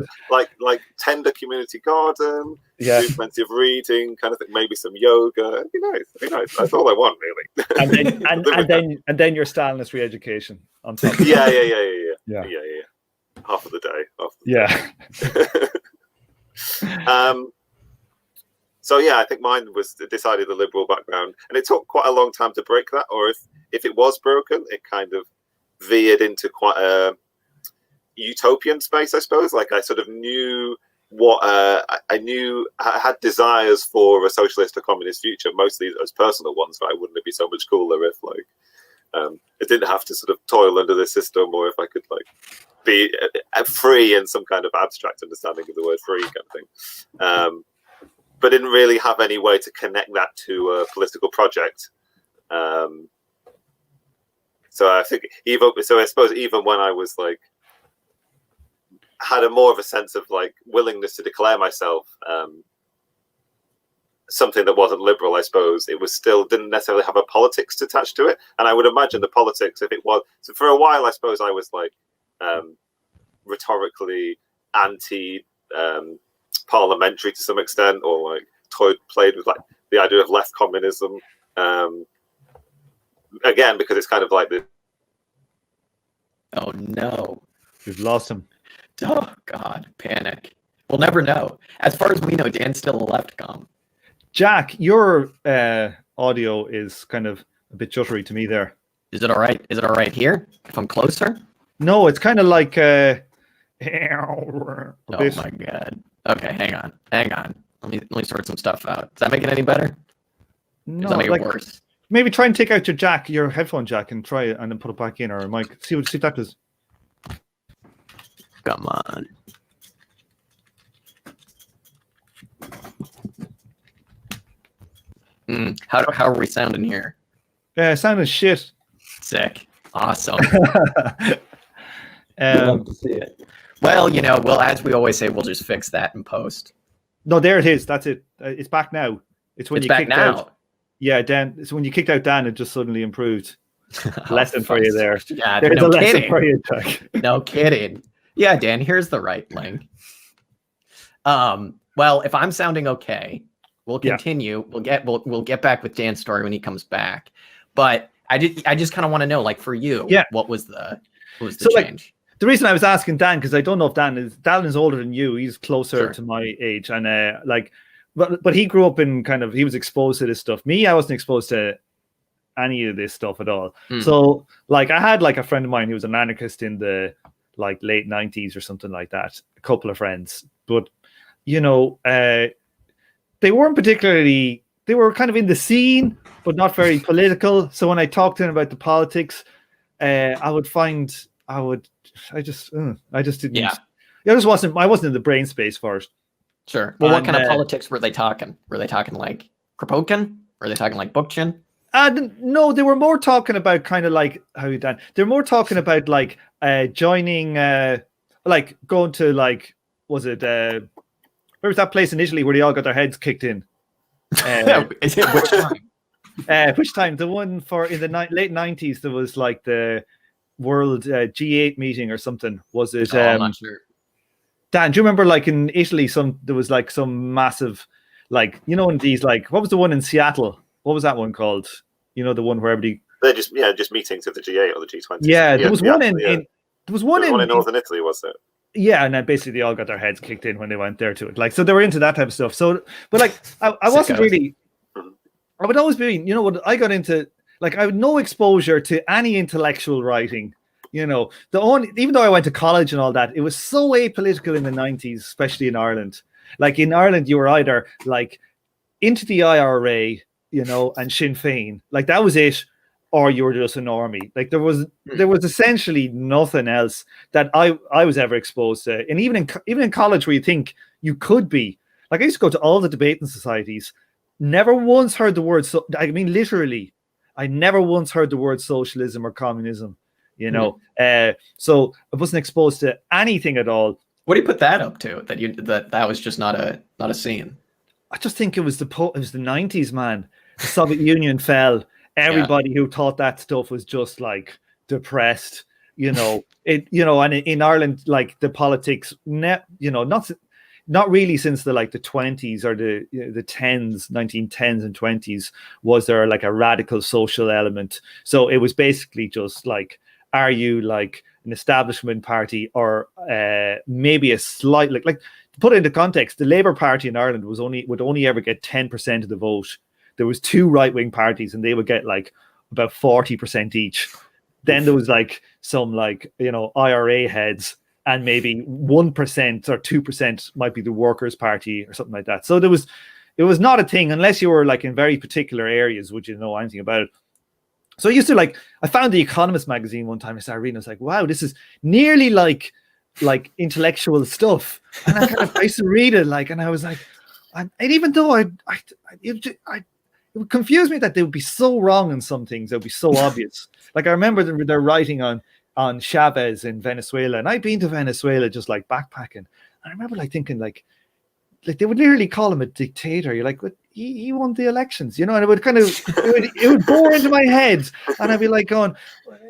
Speaker 2: like tender community garden, do plenty of reading, kind of thing. Maybe some yoga. It'd be nice. It'd be nice. That's all I want, really.
Speaker 1: and then your Stalinist re-education on top.
Speaker 2: Yeah. Half of the day. So yeah, I think mine was decided the liberal background, and it took quite a long time to break that. Or if it was broken, it kind of veered into quite a utopian space, I suppose. Like I sort of knew what I knew. I had desires for a socialist or communist future, mostly as personal ones. Right? Wouldn't it be so much cooler if like it didn't have to sort of toil under the system, or if I could like be free in some kind of abstract understanding of the word free, kind of thing. But didn't really have any way to connect that to a political project. So I think I suppose even when I was like, had a more of a sense of like willingness to declare myself something that wasn't liberal, I suppose it was still didn't necessarily have a politics attached to it. And I would imagine the politics, if it was, so for a while, I suppose I was like rhetorically anti parliamentary to some extent, or like played with like the idea of left communism again, because it's kind of like the
Speaker 3: oh no,
Speaker 1: we've lost him.
Speaker 3: Oh god, panic. We'll never know. As far as we know, Dan's still a left com.
Speaker 1: Jack, your audio is kind of a bit jittery to me there.
Speaker 3: Is it all right? Is it all right here if I'm closer?
Speaker 1: No, it's kind of like
Speaker 3: oh my god. Okay, hang on. Let me sort some stuff out. Is that making it any better?
Speaker 1: No,
Speaker 3: does that make it worse?
Speaker 1: Maybe try and take out your headphone jack, and try it, and then put it back in, or a mic. See if that does.
Speaker 3: Come on. How are we sounding here?
Speaker 1: Yeah, sounding shit.
Speaker 3: Sick. Awesome.
Speaker 1: Love
Speaker 3: to see it. Well, as we always say, we'll just fix that in post.
Speaker 1: No, there it is. That's it. It's back now. It's when you kicked out. Yeah, Dan. So when you kicked out Dan, it just suddenly improved. Lesson for you there.
Speaker 3: Yeah,
Speaker 1: there's
Speaker 3: no
Speaker 1: a
Speaker 3: kidding.
Speaker 1: lesson for you, Jack.
Speaker 3: No kidding. Yeah, Dan, here's the right link. Well, if I'm sounding okay, we'll continue. Yeah. We'll get back with Dan's story when he comes back. But I just kind of want to know, like, for you, what was the change?
Speaker 1: Like, the reason I was asking Dan, because I don't know if Dan is older than you. He's closer to my age, and but he grew up in he was exposed to this stuff. Me, I wasn't exposed to any of this stuff at all. So like, I had like a friend of mine who was an anarchist in the like late 90s or something like that. A couple of friends, but they weren't particularly. They were kind of in the scene, but not very political. So when I talked to them about the politics, I just didn't. Yeah. I wasn't in the brain space for it.
Speaker 3: Sure. Well, what kind of politics were they talking? Were they talking like Kropotkin? Were they talking like Bookchin?
Speaker 1: No, they were more talking about kind of like how you done. They're more talking about like joining, like going to like, was it where was that place in Italy where they all got their heads kicked in?
Speaker 3: Which time?
Speaker 1: Which time? The one in the late 90s. There was like the World G8 meeting or something. Was it?
Speaker 3: I'm not sure.
Speaker 1: Dan, do you remember like in Italy there was like some massive, like, in these, like, what was the one in Seattle? What was that one called? The one where everybody...
Speaker 2: They're just meetings of the G8 or the G20.
Speaker 1: Yeah, there was one in
Speaker 2: Northern Italy, was it?
Speaker 1: Yeah, and then basically they all got their heads kicked in when they went there to it. Like, so they were into that type of stuff. So, but like, I wasn't really... I would always be, what I got into, like, I had no exposure to any intellectual writing. Even though I went to college and all that, it was so apolitical in the 90s, especially in Ireland. Like in Ireland, you were either like into the IRA, and Sinn Féin, like that was it, or you were just a normie. Like there was essentially nothing else that I was ever exposed to. And even in college, where you think you could be, like I used to go to all the debating societies, never once heard the word. So I mean, literally, I never once heard the word socialism or communism. So I wasn't exposed to anything at all.
Speaker 3: What do you put that up to? That was just not a scene.
Speaker 1: I just think it was the 90s, man. The Soviet Union fell. Everybody who thought that stuff was just like depressed. And in Ireland, like the politics, not really since the 20s or the 1910s and 20s was there like a radical social element. So it was basically just like, are you like an establishment party or maybe a slight like to put it into context, the Labour Party in Ireland would only ever get 10% of the vote. There was two right-wing parties and they would get like about 40% each. Then there was like some like IRA heads, and maybe 1% or 2% might be the Workers' Party or something like that. So it was not a thing unless you were like in very particular areas, would you know anything about it. So I used to I found the Economist magazine one time. I started reading. I was like, wow, this is nearly like intellectual stuff. And I used to read it and I was like, and even though it would confuse me that they would be so wrong in some things. They would be so obvious. Like I remember they're writing on Chavez in Venezuela, and I'd been to Venezuela just like backpacking. And I remember thinking like they would literally call him a dictator. You're like, what? He won the elections, and it would it would bore into my head, and I'd be like going,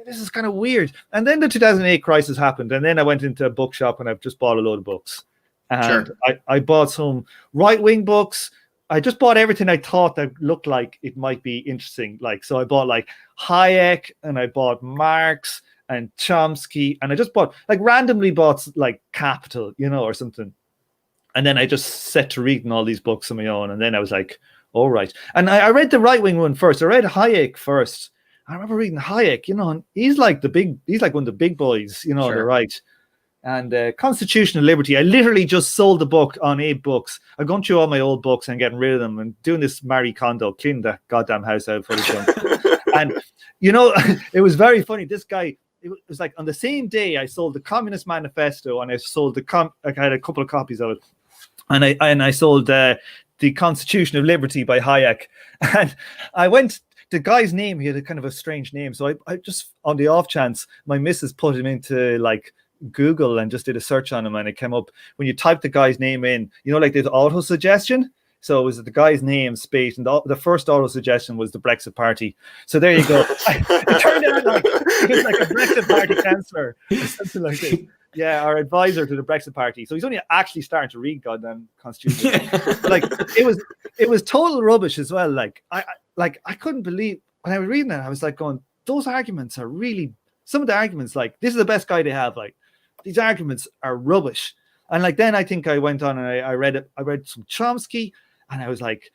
Speaker 1: this is kind of weird. And then the 2008 crisis happened, and then I went into a bookshop and I've just bought a load of books. And sure. I bought some right-wing books. I just bought everything I thought that looked like it might be interesting. So I bought like Hayek, and I bought Marx and Chomsky, and I just randomly bought like Capital, or something. And then I just set to reading all these books on my own. And then I was like, all right. And I read the right-wing one first. I read Hayek first. I remember reading Hayek, and he's like one of the big boys, sure. The right. And Constitution and Liberty, I literally just sold the book on 8 books. I've gone through all my old books and getting rid of them and doing this Marie Kondo, cleaning that goddamn house out for the And, it was very funny. This guy, it was like on the same day I sold the Communist Manifesto, and I sold I had a couple of copies of it, and I sold the Constitution of Liberty by Hayek, and I went. The guy's name, he had a kind of a strange name, so I just, on the off chance, my missus put him into like Google and just did a search on him, and it came up when you type the guy's name in, you know, like there's auto suggestion. So it was the guy's name space, and the first auto suggestion was the Brexit Party. So there you go. It turned out like it was like a Brexit Party councillor or something like this. Yeah, our advisor to the Brexit Party. So he's only actually starting to read goddamn Constitution. Like it was total rubbish as well. Like I couldn't believe when I was reading that. I was like going, those arguments are really, some of the arguments, like this is the best guy they have. Like these arguments are rubbish. And like then I think I went on and I read some Chomsky, and I was like,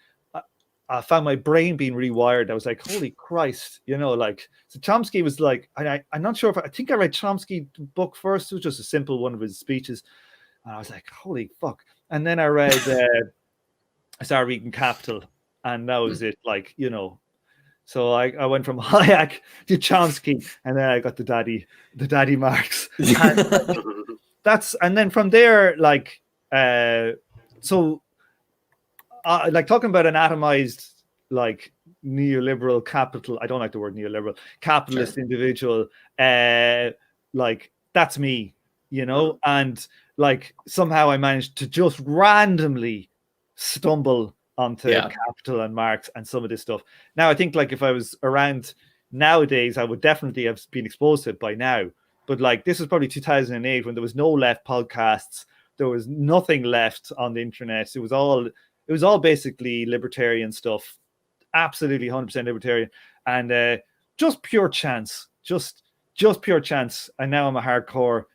Speaker 1: I found my brain being rewired. I was like, holy Christ, you know, like, so Chomsky was like, I'm not sure I think I read Chomsky's book first. It was just a simple one of his speeches. And I was like, holy fuck. And then I started reading Capital, and that was it. Like, you know, so I went from Hayek to Chomsky, and then I got the daddy Marx. And then from there, like, like talking about an atomized, like neoliberal capital. I don't like the word neoliberal. Capitalist individual. Like that's me, you know. And like somehow I managed to just randomly stumble onto Capital and Marx and some of this stuff. Now I think like if I was around nowadays, I would definitely have been exposed to it by now. But like this was probably 2008 when there was no left podcasts. There was nothing left on the internet. It was all basically libertarian stuff, absolutely 100% libertarian, and just pure chance, just pure chance. And now I'm a hardcore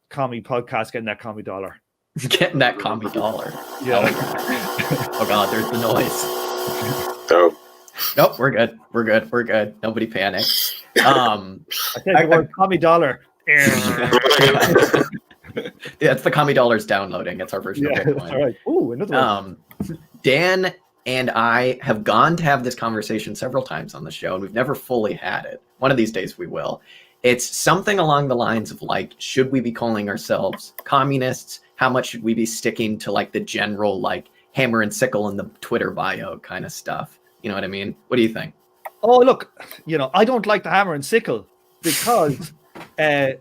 Speaker 1: commie podcast, getting that commie dollar.
Speaker 3: Getting that commie dollar. Yeah. Oh God, there's the noise.
Speaker 2: Oh.
Speaker 3: Nope, we're good. Nobody panic.
Speaker 1: I think the word commie dollar.
Speaker 3: Yeah, it's the commie dollars downloading. It's our version of Bitcoin.
Speaker 1: All right. Ooh, another one.
Speaker 3: Dan and I have gone to have this conversation several times on the show, and we've never fully had it. One of these days we will. It's something along the lines of like, should we be calling ourselves communists? How much should we be sticking to like the general like hammer and sickle in the Twitter bio kind of stuff? You know what I mean? What do you think?
Speaker 1: Oh, look, you know, I don't like the hammer and sickle because there's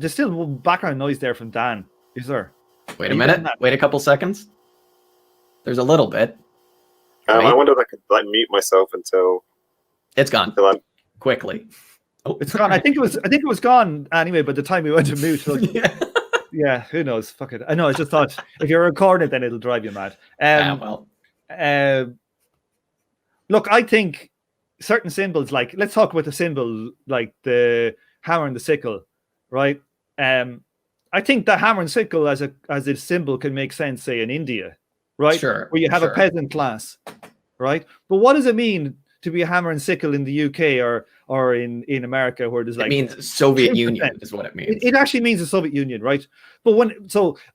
Speaker 1: still background noise there from Dan. Is there?
Speaker 3: Wait a minute. Wait a couple seconds. There's a little bit.
Speaker 2: I wonder if I could like mute myself until
Speaker 3: it's gone. Quickly.
Speaker 1: Oh, it's gone. I think it was gone anyway. By the time we went to mute, like, yeah, who knows? Fuck it. I know. I just thought if you're recording it, then it'll drive you mad. Look, I think certain symbols, like let's talk about the symbol, like the hammer and the sickle, right? I think the hammer and sickle as a symbol can make sense, say in India, right?
Speaker 3: Sure.
Speaker 1: Where you have a peasant class, right? But what does it mean to be a hammer and sickle in the UK or in America, where there's like
Speaker 3: it means Soviet Union is what it means.
Speaker 1: It actually means the Soviet Union, right? But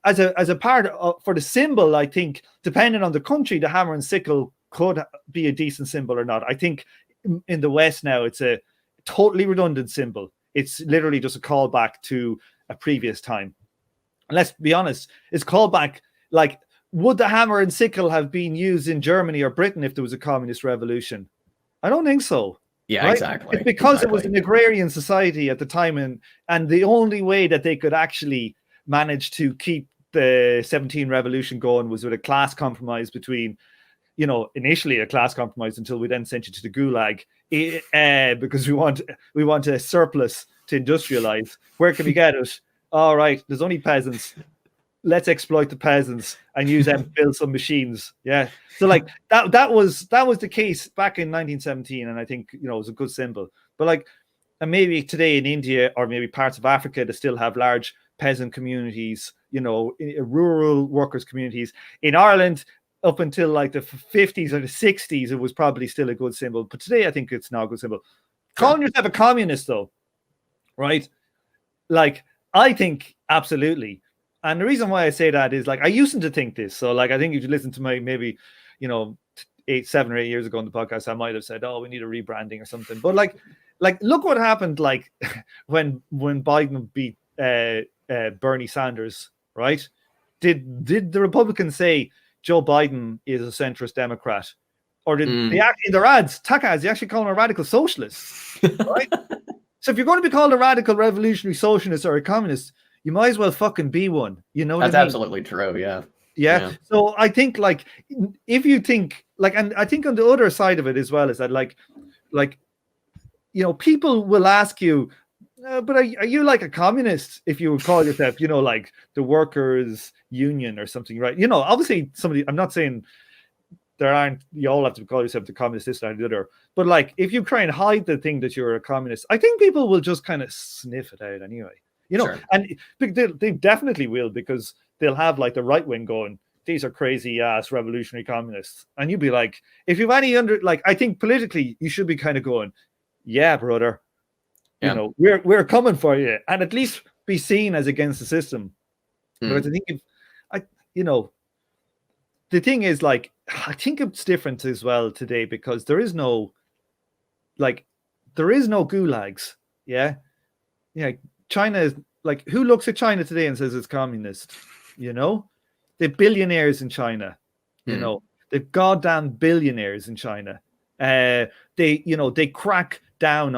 Speaker 1: as a part of, for the symbol, I think depending on the country, the hammer and sickle could be a decent symbol or not. I think in the West now it's a totally redundant symbol. It's literally just a callback to a previous time. And let's be honest, it's callback. Like, would the hammer and sickle have been used in Germany or Britain if there was a communist revolution? I don't think so.
Speaker 3: Yeah,
Speaker 1: right?
Speaker 3: Exactly.
Speaker 1: It's because it was an agrarian society at the time, and the only way that they could actually manage to keep the 17 revolution going was with a class compromise between, you know, initially a class compromise until we then sent you to the gulag because we want a surplus to industrialize. Where can we get it? All right, there's only peasants. Let's exploit the peasants and use them to build some machines. Yeah. So like that was the case back in 1917, and I think, you know, it was a good symbol. But like, and maybe today in India or maybe parts of Africa that still have large peasant communities, you know, rural workers communities. In Ireland, up until like the 50s or the 60s, it was probably still a good symbol. But today, I think it's not a good symbol. Calling yourself a communist, though, right? Like, I think absolutely. And the reason why I say that is, like, I used to think this. So, like, I think if you listen to my maybe, you know, 7 or 8 years ago on the podcast, I might have said, oh, we need a rebranding or something. But like, like look what happened like when Biden beat Bernie Sanders, right? Did the Republicans say Joe Biden is a centrist Democrat, or did they actually in their ads, they actually call him a radical socialist, right? So if you're going to be called a radical revolutionary socialist or a communist, you might as well fucking be one. You know what I mean?
Speaker 3: That's absolutely true.
Speaker 1: Yeah. So I think like if you think like, and I think on the other side of it as well is that like you know, people will ask you, but are you like a communist if you would call yourself, you know, like the workers union or something, right? You know, obviously I'm not saying you all have to call yourself the communist this and the other, but like if you try and hide the thing that you're a communist, I think people will just kind of sniff it out anyway, you know. Sure. And they definitely will, because they'll have like the right wing going, these are crazy ass revolutionary communists, and you'd be like, if you've any like, I think politically you should be kind of going, yeah, brother, you know, we're coming for you, and at least be seen as against the system. But I think you know, the thing is, like, I think it's different as well today because there is no gulags. Yeah. China is like, who looks at China today and says it's communist? You know, the billionaires in China, you know, the goddamn billionaires in China. They crack down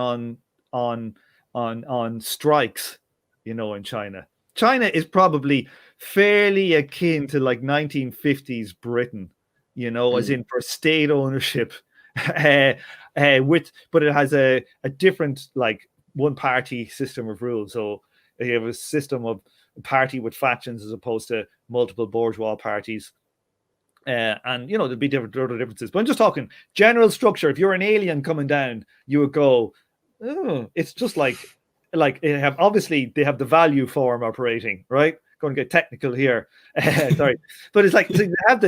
Speaker 1: on strikes, you know, in China. China is probably fairly akin to like 1950s Britain, you know, as in for state ownership, but it has a different like one party system of rules. So you have a system of a party with factions as opposed to multiple bourgeois parties. And you know, there'd be other differences, but I'm just talking general structure. If you're an alien coming down, you would go, oh, it's just like they have the value form operating, right? Going to get technical here, sorry, but it's like they have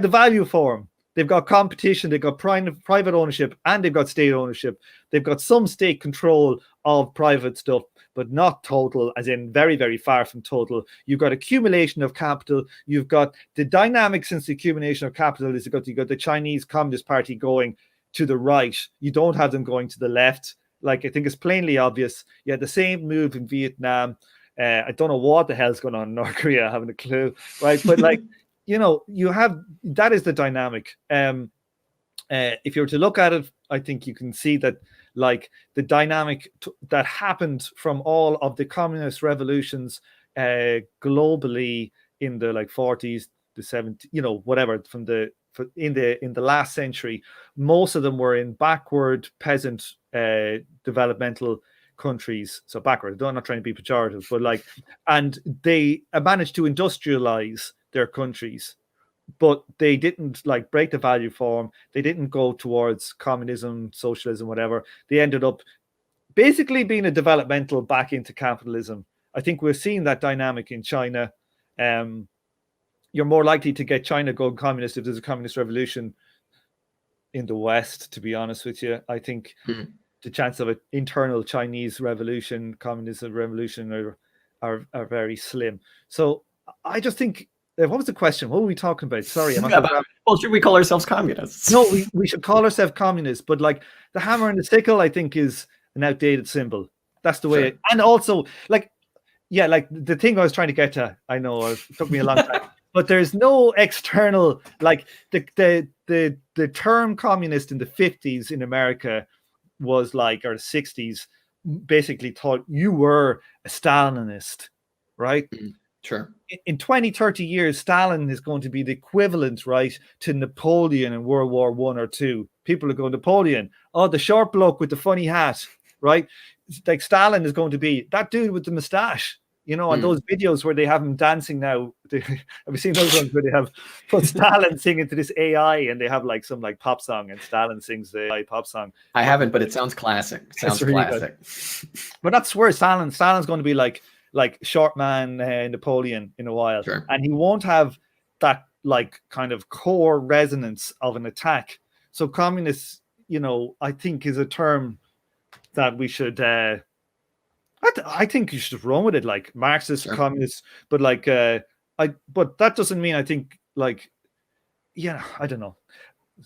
Speaker 1: the value form. They've got competition, they've got private ownership, and they've got state ownership. They've got some state control of private stuff, but not total, as in very, very far from total. You've got accumulation of capital. You've got the dynamic since the accumulation of capital is you've got the Chinese Communist Party going to the right. You don't have them going to the left. Like, I think it's plainly obvious. You had the same move in Vietnam. I don't know what the hell's going on in North Korea. I haven't a clue, right? But like, you know, that is the dynamic. If you were to look at it, I think you can see that like the dynamic that happened from all of the communist revolutions globally in the like 40s, the 70s, you know, whatever, in the last century, most of them were in backward peasant developmental countries. So backward, I'm not trying to be pejorative, but like, and they managed to industrialize their countries, but they didn't like break the value form. They didn't go towards communism, socialism, whatever. They ended up basically being a developmental back into capitalism. I think we're seeing that dynamic in China. You're more likely to get China going communist if there's a communist revolution in the West, to be honest with you. I think the chance of an internal Chinese revolution, communism revolution are very slim. So I just think, what was the question? What were we talking about? Sorry.
Speaker 3: Well, should we call ourselves communists?
Speaker 1: No, we should call ourselves communists, but like the hammer and the sickle, I think, is an outdated symbol. That's the way. And also, like, yeah, like the thing I was trying to get to, I know it took me a long time, but there's no external, like the term communist in the 50s in America was like, or the 60s, basically thought you were a Stalinist, right?
Speaker 3: Sure.
Speaker 1: In 20, 30 years, Stalin is going to be the equivalent, right, to Napoleon in World War I or II. People are going, Napoleon, oh, the short bloke with the funny hat, right? Like Stalin is going to be that dude with the mustache, you know, and those videos where they have him dancing now. Have you seen those ones where they have put Stalin singing to this AI and they have like some like pop song and Stalin sings the AI pop song?
Speaker 3: I haven't, but it sounds classic. Sounds really classic.
Speaker 1: Good. But that's where Stalin's going to be like short man Napoleon in a while.
Speaker 3: Sure. And
Speaker 1: he won't have that like kind of core resonance of an attack. So communists, you know, I think is a term that we should I think you should run with it, like Marxist, communists, but like but that doesn't mean I think like, yeah, I don't know.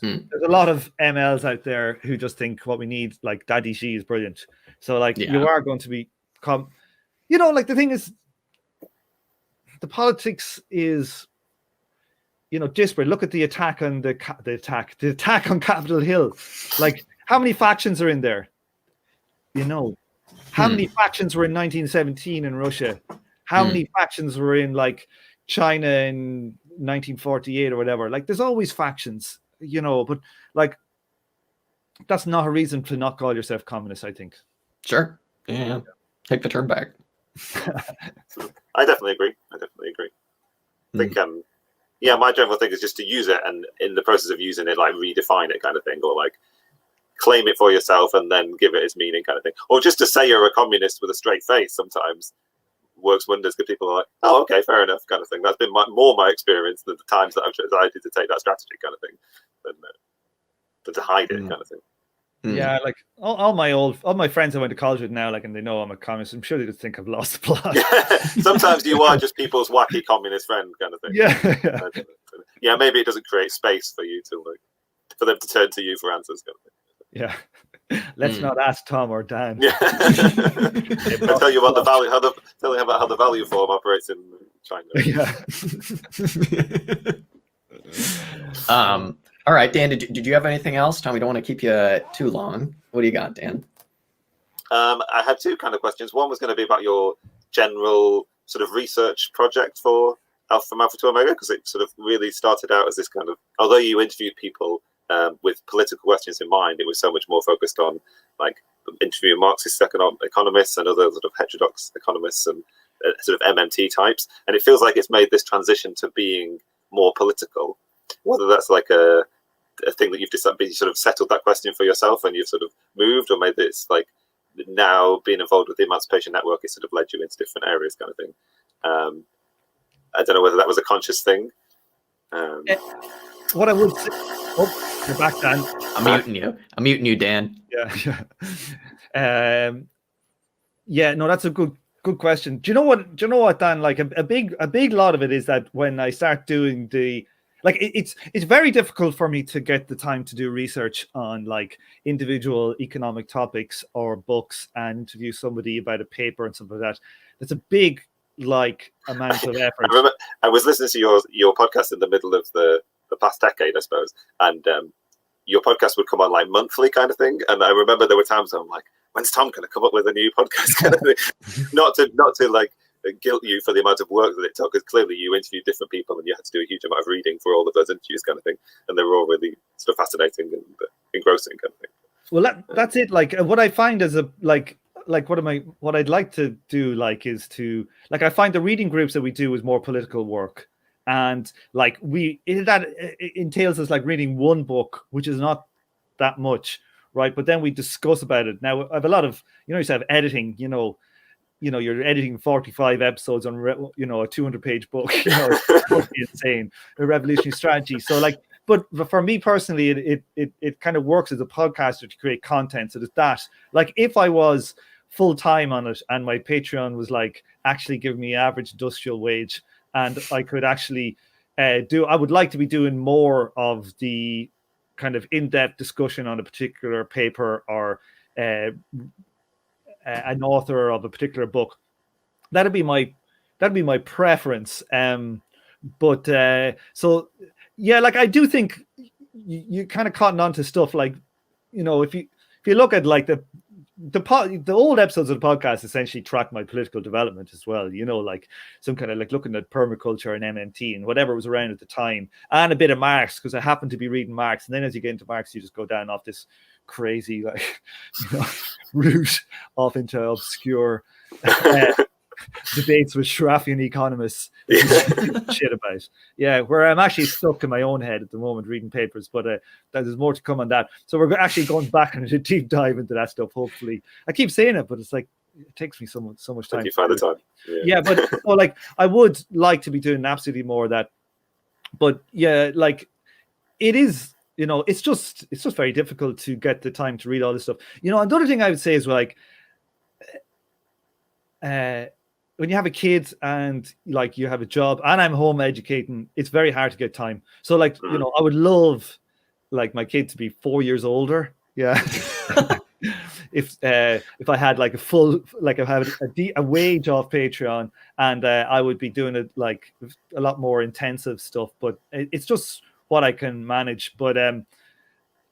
Speaker 1: There's a lot of MLs out there who just think what we need, like Daddy Xi is brilliant. So like you are going to become, like the thing is, the politics is, disparate. Look at the attack on the attack on Capitol Hill. Like, how many factions are in there? How many factions were in 1917 in Russia? How many factions were in like China in 1948 or whatever? Like, there's always factions, but like, that's not a reason to not call yourself communist, I think.
Speaker 3: Sure. Yeah. Take the turn back.
Speaker 2: I definitely agree. I think, my general thing is just to use it, and in the process of using it, like redefine it kind of thing, or like claim it for yourself and then give it its meaning kind of thing. Or just to say you're a communist with a straight face sometimes works wonders, because people are like, oh, okay, fair enough kind of thing. That's been more my experience than the times that I've decided to take that strategy kind of thing than to hide it kind of thing.
Speaker 1: Yeah, like all my friends I went to college with now, like, and they know I'm a communist. I'm sure they just think I've lost the plot.
Speaker 2: Sometimes you are just people's wacky communist friend kind of thing. Yeah, maybe it doesn't create space for you to for them to turn to you for answers kind of thing.
Speaker 1: Yeah, let's not ask Tom or Dan.
Speaker 2: Yeah, I'll tell you about the value. Tell you about how the value form operates in China.
Speaker 3: Yeah. All right, Dan, did you have anything else? Tom, we don't want to keep you too long. What do you got, Dan?
Speaker 2: I had two kind of questions. One was going to be about your general sort of research project from Alpha to Omega, because it sort of really started out as this kind of, although you interviewed people with political questions in mind, it was so much more focused on like interviewing Marxist economists and other sort of heterodox economists and sort of MMT types. And it feels like it's made this transition to being more political. Whether that's like a thing that you've decided, sort of settled that question for yourself and you've sort of moved, or maybe it's like now being involved with the Emancipation Network, it sort of led you into different areas kind of thing. I don't know whether that was a conscious thing.
Speaker 1: What I would say, you're back, Dan.
Speaker 3: I'm muting you, Dan.
Speaker 1: Yeah. No, that's a good question. Do you know what, Dan? Like a big lot of it is that when I start doing it's very difficult for me to get the time to do research on like individual economic topics or books and interview somebody about a paper and stuff like that. That's a big amount of effort.
Speaker 2: I remember I was listening to your podcast in the middle of the past decade, I suppose, and your podcast would come on like monthly kind of thing. And I remember there were times I'm like, when's Tom going to come up with a new podcast kind of thing? Not to like guilt you for the amount of work that it took, because clearly you interviewed different people and you had to do a huge amount of reading for all of those interviews kind of thing, and they were all really sort of fascinating and engrossing kind of thing.
Speaker 1: Well, that's it. Like what I find as what I'd like to do is to I find the reading groups that we do is more political work, and it entails us like reading one book, which is not that much, right? But then we discuss about it. Now I have a lot of you have editing, you're editing 45 episodes on, a 200-page book. It's totally insane. A revolutionary strategy. So but for me personally, it kind of works as a podcaster to create content. So there's that. Like if I was full time on it and my Patreon was actually giving me average industrial wage, and I could actually I would like to be doing more of the kind of in-depth discussion on a particular paper or an author of a particular book. That'd be my preference. But so yeah, I do think you kind of cotton on to stuff if you look at the old episodes of the podcast essentially track my political development as well, some kind of looking at permaculture and MMT and whatever was around at the time, and a bit of Marx, because I happened to be reading Marx. And then as you get into Marx, you just go down off this crazy route off into obscure debates with Schrafian economists shit about. Yeah, where I'm actually stuck in my own head at the moment reading papers, but there's more to come on that. So we're actually going back on a deep dive into that stuff, hopefully. I keep saying it, but it's it takes me so much time.
Speaker 2: You find the time.
Speaker 1: Yeah, but I would like to be doing absolutely more of that. But yeah, it is, it's just very difficult to get the time to read all this stuff. Another thing I would say is when you have a kid and you have a job, and I'm home educating, it's very hard to get time. So I would love like my kid to be 4 years older. Yeah. If I had like I had a wage off Patreon, and I would be doing it like a lot more intensive stuff, but it's just what I can manage. But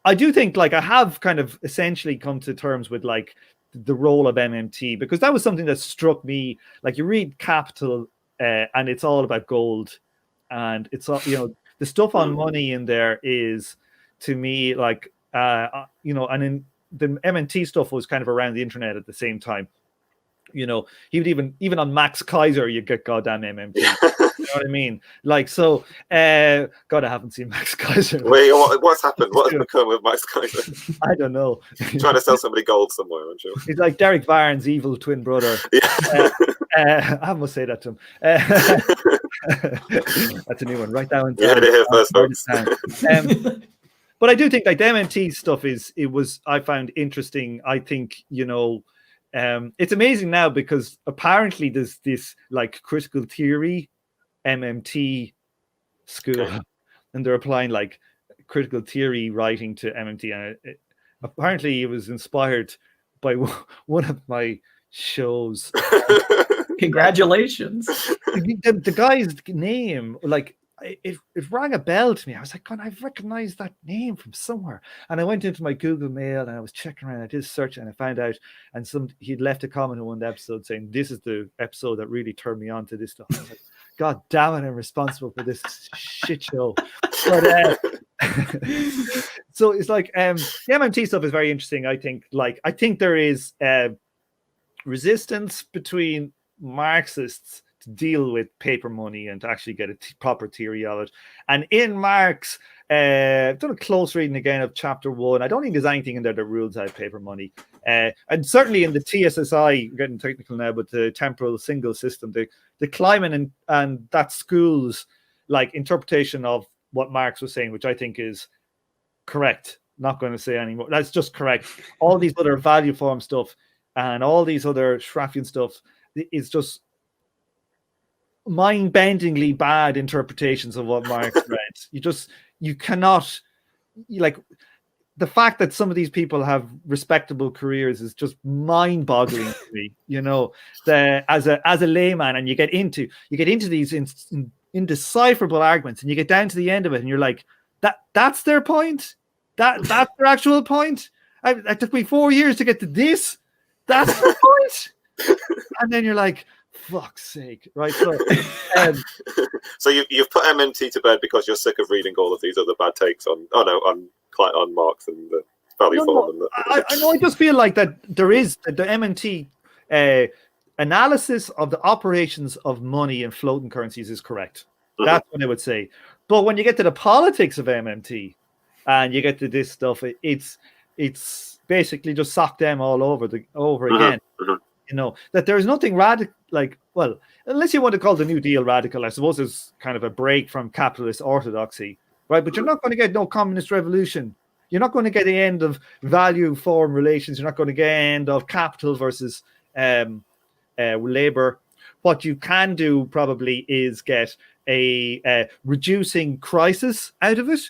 Speaker 1: I do think like I have kind of essentially come to terms with like the role of MMT, because that was something that struck me. Like you read Capital, and it's all about gold, and it's all, the stuff on money in there is, to me, like and in the MMT stuff was kind of around the internet at the same time. He would even on Max Kaiser, you get goddamn MMT. You know what I mean? Like, so, God, I haven't seen Max Kaiser.
Speaker 2: Wait, what's happened? What has become with Max Kaiser?
Speaker 1: I don't know.
Speaker 2: Trying to sell somebody gold somewhere, aren't you?
Speaker 1: He's like Derek Barnes' evil twin brother.
Speaker 2: Yeah.
Speaker 1: I must say that to him. That's a new one. Write that one down.
Speaker 2: You heard it here first, folks.
Speaker 1: But I do think like the MMT stuff I found interesting. I think, it's amazing now because apparently there's this like critical theory MMT school, and they're applying like critical theory writing to MMT. And apparently it was inspired by one of my shows.
Speaker 3: Congratulations.
Speaker 1: The guy's name, like, it rang a bell to me. I was like, God, I've recognized that name from somewhere. And I went into my Google Mail and I was checking around. I did a search and I found out. And he'd left a comment in one episode saying, "This is the episode that really turned me on to this stuff." I was like, God damn it, I'm responsible for this shit show. But so it's like the MMT stuff is very interesting. I think there is resistance between Marxists to deal with paper money and to actually get a proper theory of it. And in Marx, I've done a close reading again of chapter 1. I don't think there's anything in there that rules out paper money. And certainly in the TSSI, getting technical now, but the temporal single system, the Kleiman and that school's like interpretation of what Marx was saying, which I think is correct. Not going to say anymore. That's just correct. All these other value form stuff and all these other Schraffian stuff is just mind-bendingly bad interpretations of what Marx read. You cannot, like, the fact that some of these people have respectable careers is just mind-boggling to me. As a layman, and you get into these indecipherable arguments, and you get down to the end of it, and you're like, that's their point. That's their actual point. It took me 4 years to get to this. That's the point. And then you're like, fuck's sake, right? So,
Speaker 2: so you've put MMT to bed because you're sick of reading all of these other bad takes on Marx and the value form.
Speaker 1: No. I just feel like that there is the MMT analysis of the operations of money and floating currencies is correct. Mm-hmm. That's what I would say. But when you get to the politics of MMT and you get to this stuff, it's basically just sock them all over again. Mm-hmm. That there's nothing radical, like, well, unless you want to call the New Deal radical, I suppose it's kind of a break from capitalist orthodoxy, right? But you're not going to get no communist revolution. You're not going to get the end of value form relations. You're not going to get the end of capital versus labor. What you can do probably is get a reducing crisis out of it,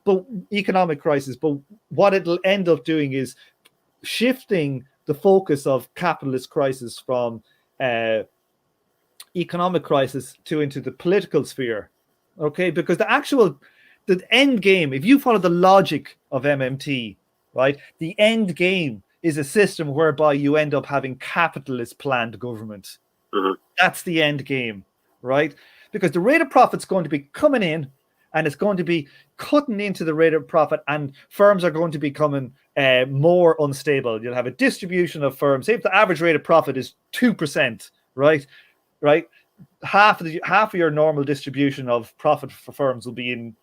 Speaker 1: but economic crisis. But what it'll end up doing is shifting the focus of capitalist crisis from economic crisis into the political sphere, okay? Because the end game, if you follow the logic of MMT, right, the end game is a system whereby you end up having capitalist planned government. Mm-hmm. That's the end game, right? Because the rate of profit's going to be coming in, and it's going to be cutting into the rate of profit, and firms are going to be becoming more unstable. You'll have a distribution of firms. Say if the average rate of profit is 2%, right? Half of your normal distribution of profit for firms will be in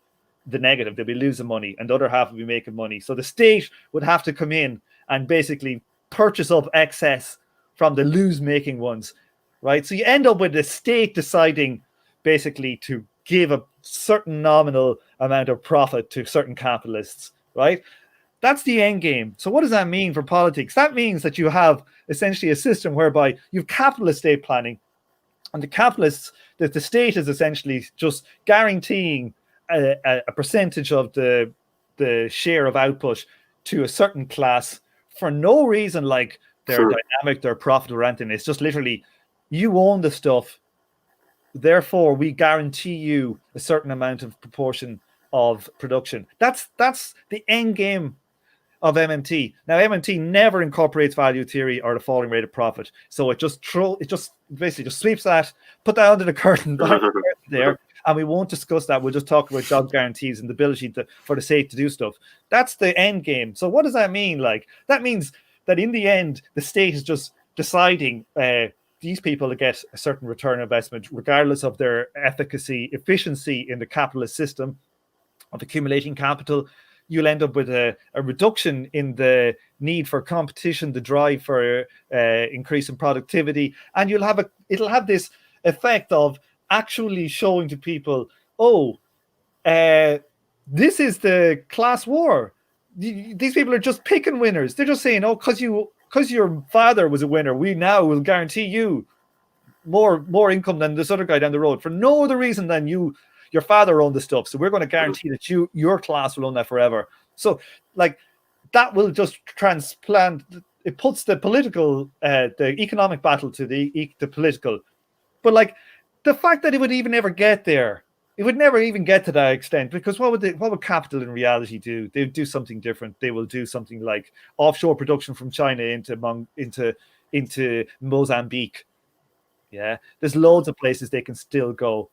Speaker 1: the negative. They'll be losing money, and the other half will be making money. So the state would have to come in and basically purchase up excess from the lose-making ones, right? So you end up with the state deciding basically to give a certain nominal amount of profit to certain capitalists, right? That's the end game. So what does that mean for politics? That means that you have essentially a system whereby you have capitalist state planning, and the capitalists, that the state is essentially just guaranteeing a percentage of the the share of output to a certain class for no reason like they're dynamic, they're profitable or anything. It's just literally you own the stuff, therefore we guarantee you a certain amount of proportion of production. That's the end game of MMT. Now MMT never incorporates value theory or the falling rate of profit, so it just basically just sweeps that, put that under the curtain there, and we won't discuss that. We'll just talk about job guarantees and the ability for the state to do stuff. That's the end game. So what does that mean? Like, that means that in the end, the state is just deciding these people to get a certain return on investment, regardless of their efficiency in the capitalist system of accumulating capital. You'll end up with a reduction in the need for competition, the drive for increase in productivity, and it'll have this effect of actually showing to people, this is the class war. These people are just picking winners. They're just saying, because your father was a winner, we now will guarantee you more income than this other guy down the road for no other reason than your father owned the stuff. So we're going to guarantee that your class will own that forever. So like that will just transplant. It puts the political, the economic battle to the political. But like the fact that it would even ever get there, it would never even get to that extent, because what would capital in reality do? They would do something different. They will do something like offshore production from China into Mozambique. Yeah, there's loads of places they can still go.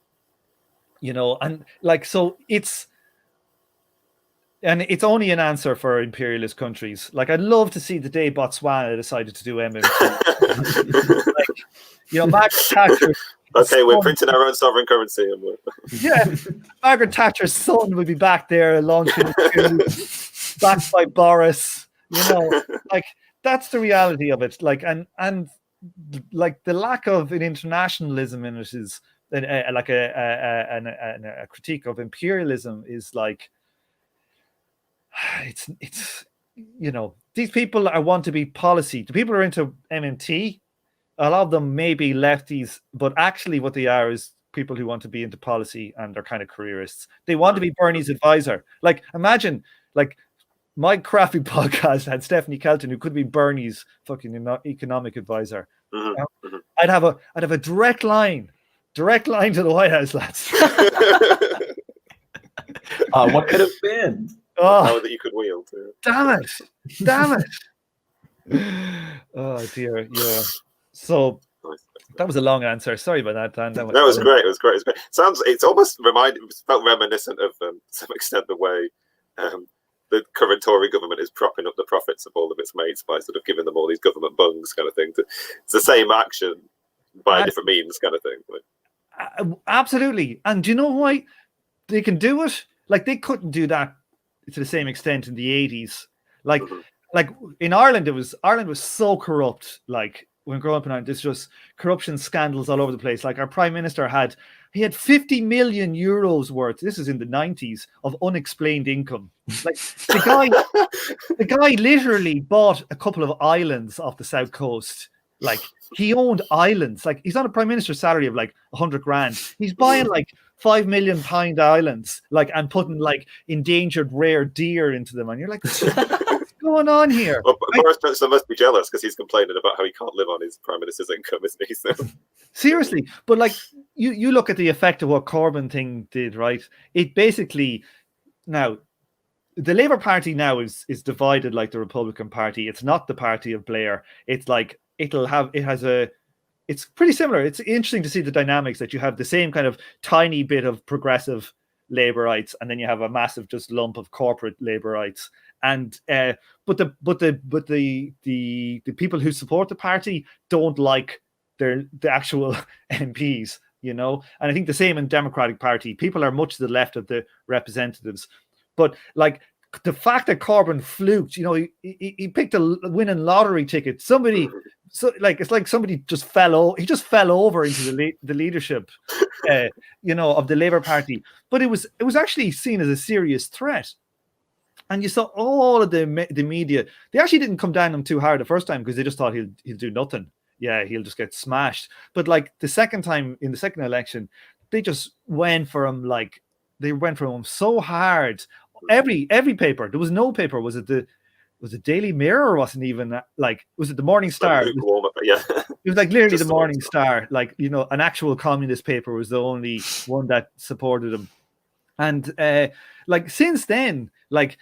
Speaker 1: And like, so it's only an answer for imperialist countries. Like, I'd love to see the day Botswana decided to do MMT. Margaret Thatcher.
Speaker 2: Okay, we're printing our own sovereign currency.
Speaker 1: Margaret Thatcher's son would be back there launching backed by Boris. Like, that's the reality of it. Like, and like the lack of an internationalism in it is like a critique of imperialism is like, it's these people want to be policy. The people who are into MMT, a lot of them may be lefties, but actually what they are is people who want to be into policy, and they're kind of careerists. They want to be Bernie's advisor. Like, imagine, like, my crappy podcast had Stephanie Kelton, who could be Bernie's fucking economic advisor. I'd have a direct line to the White House, lads.
Speaker 3: What could have been?
Speaker 2: Power that you could wield.
Speaker 1: Damn it! Oh dear, yeah. So that was a long answer. Sorry about that, Dan.
Speaker 2: That was great. It was great. It's almost felt reminiscent of to some extent the way the current Tory government is propping up the profits of all of its mates by sort of giving them all these government bungs, kind of thing. It's the same action by different means, kind of thing.
Speaker 1: Absolutely. And do you know why they can do it? Like, they couldn't do that to the same extent in the 80s. Like in Ireland, Ireland was so corrupt. Like, when growing up in Ireland, there's just corruption scandals all over the place. Like, our prime minister had 50 million euros worth, this is in the 90s, of unexplained income. Like, the guy literally bought a couple of islands off the south coast. Like, he owned islands. Like, he's on a prime minister's salary of like 100 grand. He's buying like £5 million islands, like, and putting like endangered rare deer into them. And you're like, what's going on here?
Speaker 2: Well, Boris Johnson must be jealous because he's complaining about how he can't live on his prime minister's income, isn't he? So.
Speaker 1: Seriously, but like, you look at the effect of what Corbyn thing did, right? It basically, now, the Labour Party now is divided like the Republican Party. It's not the party of Blair. It's like, it's pretty similar. It's interesting to see the dynamics, that you have the same kind of tiny bit of progressive Labourites, and then you have a massive just lump of corporate Labourites. And but the people who support the party don't like the actual MPs, And I think the same in Democratic Party. People are much to the left of the representatives, but like, the fact that Corbyn fluked, he picked a winning lottery ticket. It's like somebody just fell over into the leadership, of the Labour Party. But it was actually seen as a serious threat. And you saw all of the media. They actually didn't come down on him too hard the first time, because they just thought he'll do nothing. Yeah, he'll just get smashed. But like the second time, in the second election, they just went for him. Like, they went for him so hard. every paper. There was no paper. Was it the Daily Mirror? Or wasn't even like, was it the Morning Star? It was like literally the Morning Star. Like, you know, an actual communist paper was the only one that supported him. And like since then, like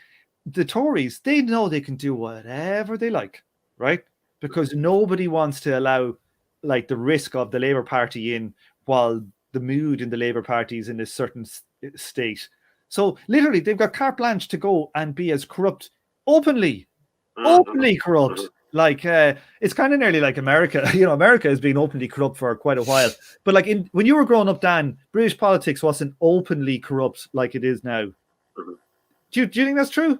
Speaker 1: the Tories, they know they can do whatever they like, right? Because nobody wants to allow like the risk of the Labour Party in while the mood in the Labour Party is in a certain state. So literally they've got carte blanche to go and be as corrupt openly corrupt. Like it's kind of nearly like America. You know, America has been openly corrupt for quite a while. But like when you were growing up, Dan, British politics wasn't openly corrupt like it is now. Do you think that's true?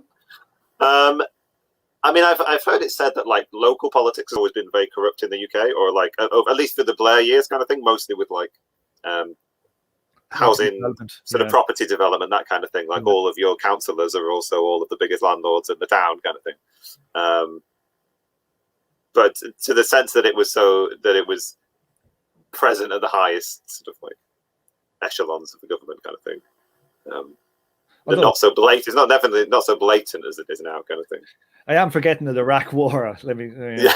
Speaker 2: I mean, I've heard it said that like local politics has always been very corrupt in the UK, or like at least for the Blair years kind of thing, mostly with like housing, sort of property development, that kind of thing. Like all of your councillors are also all of the biggest landlords in the town, kind of thing. But to the sense that it was present at the highest sort of like echelons of the government, kind of thing. Not so blatant. It's definitely not so blatant as it is now, kind of thing.
Speaker 1: I am forgetting the Iraq War. Let me. Let's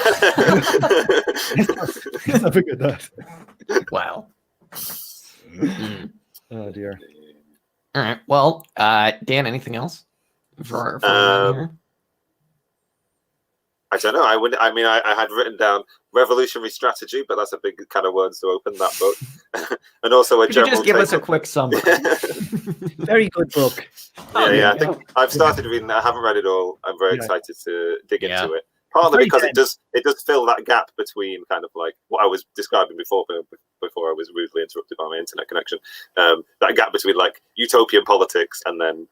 Speaker 1: not forget that.
Speaker 3: Wow.
Speaker 1: Oh dear.
Speaker 3: All right. Well, Dan, anything else for
Speaker 2: I don't know. I had written down revolutionary strategy, but that's a big kind of words to open that book. And also a general.
Speaker 3: Could you just give us a quick summary?
Speaker 1: Very good book.
Speaker 2: Yeah. I think I've started reading it. I haven't read it all. I'm very excited to dig into it. Partly because it does fill that gap between kind of like what I was describing before I was rudely interrupted by my internet connection. That gap between like utopian politics and then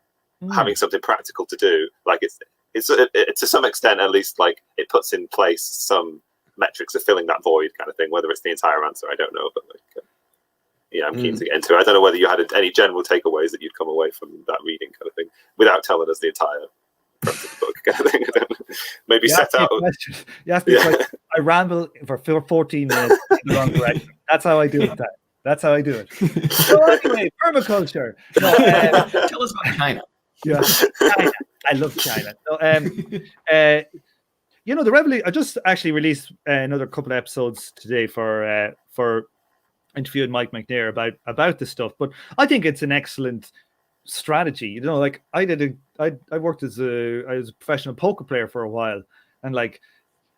Speaker 2: having something practical to do. Like it's to some extent, at least, like it puts in place some metrics of filling that void, kind of thing. Whether it's the entire answer, I don't know, but like, I'm keen to get into it. I don't know whether you had any general takeaways that you'd come away from that reading, kind of thing, without telling us the entire premise of the book, kind of thing. Maybe
Speaker 1: you
Speaker 2: set out.
Speaker 1: I ramble for 14 minutes in the wrong direction. That's how I do it. That's how I do it. So anyway, permaculture.
Speaker 3: Tell us about China.
Speaker 1: Yeah, China. I love China. So, you know, the revolution. I just actually released another couple of episodes today for interviewing Mike McNair about this stuff. But I think it's an excellent strategy. You know, like I worked as a professional poker player for a while, and like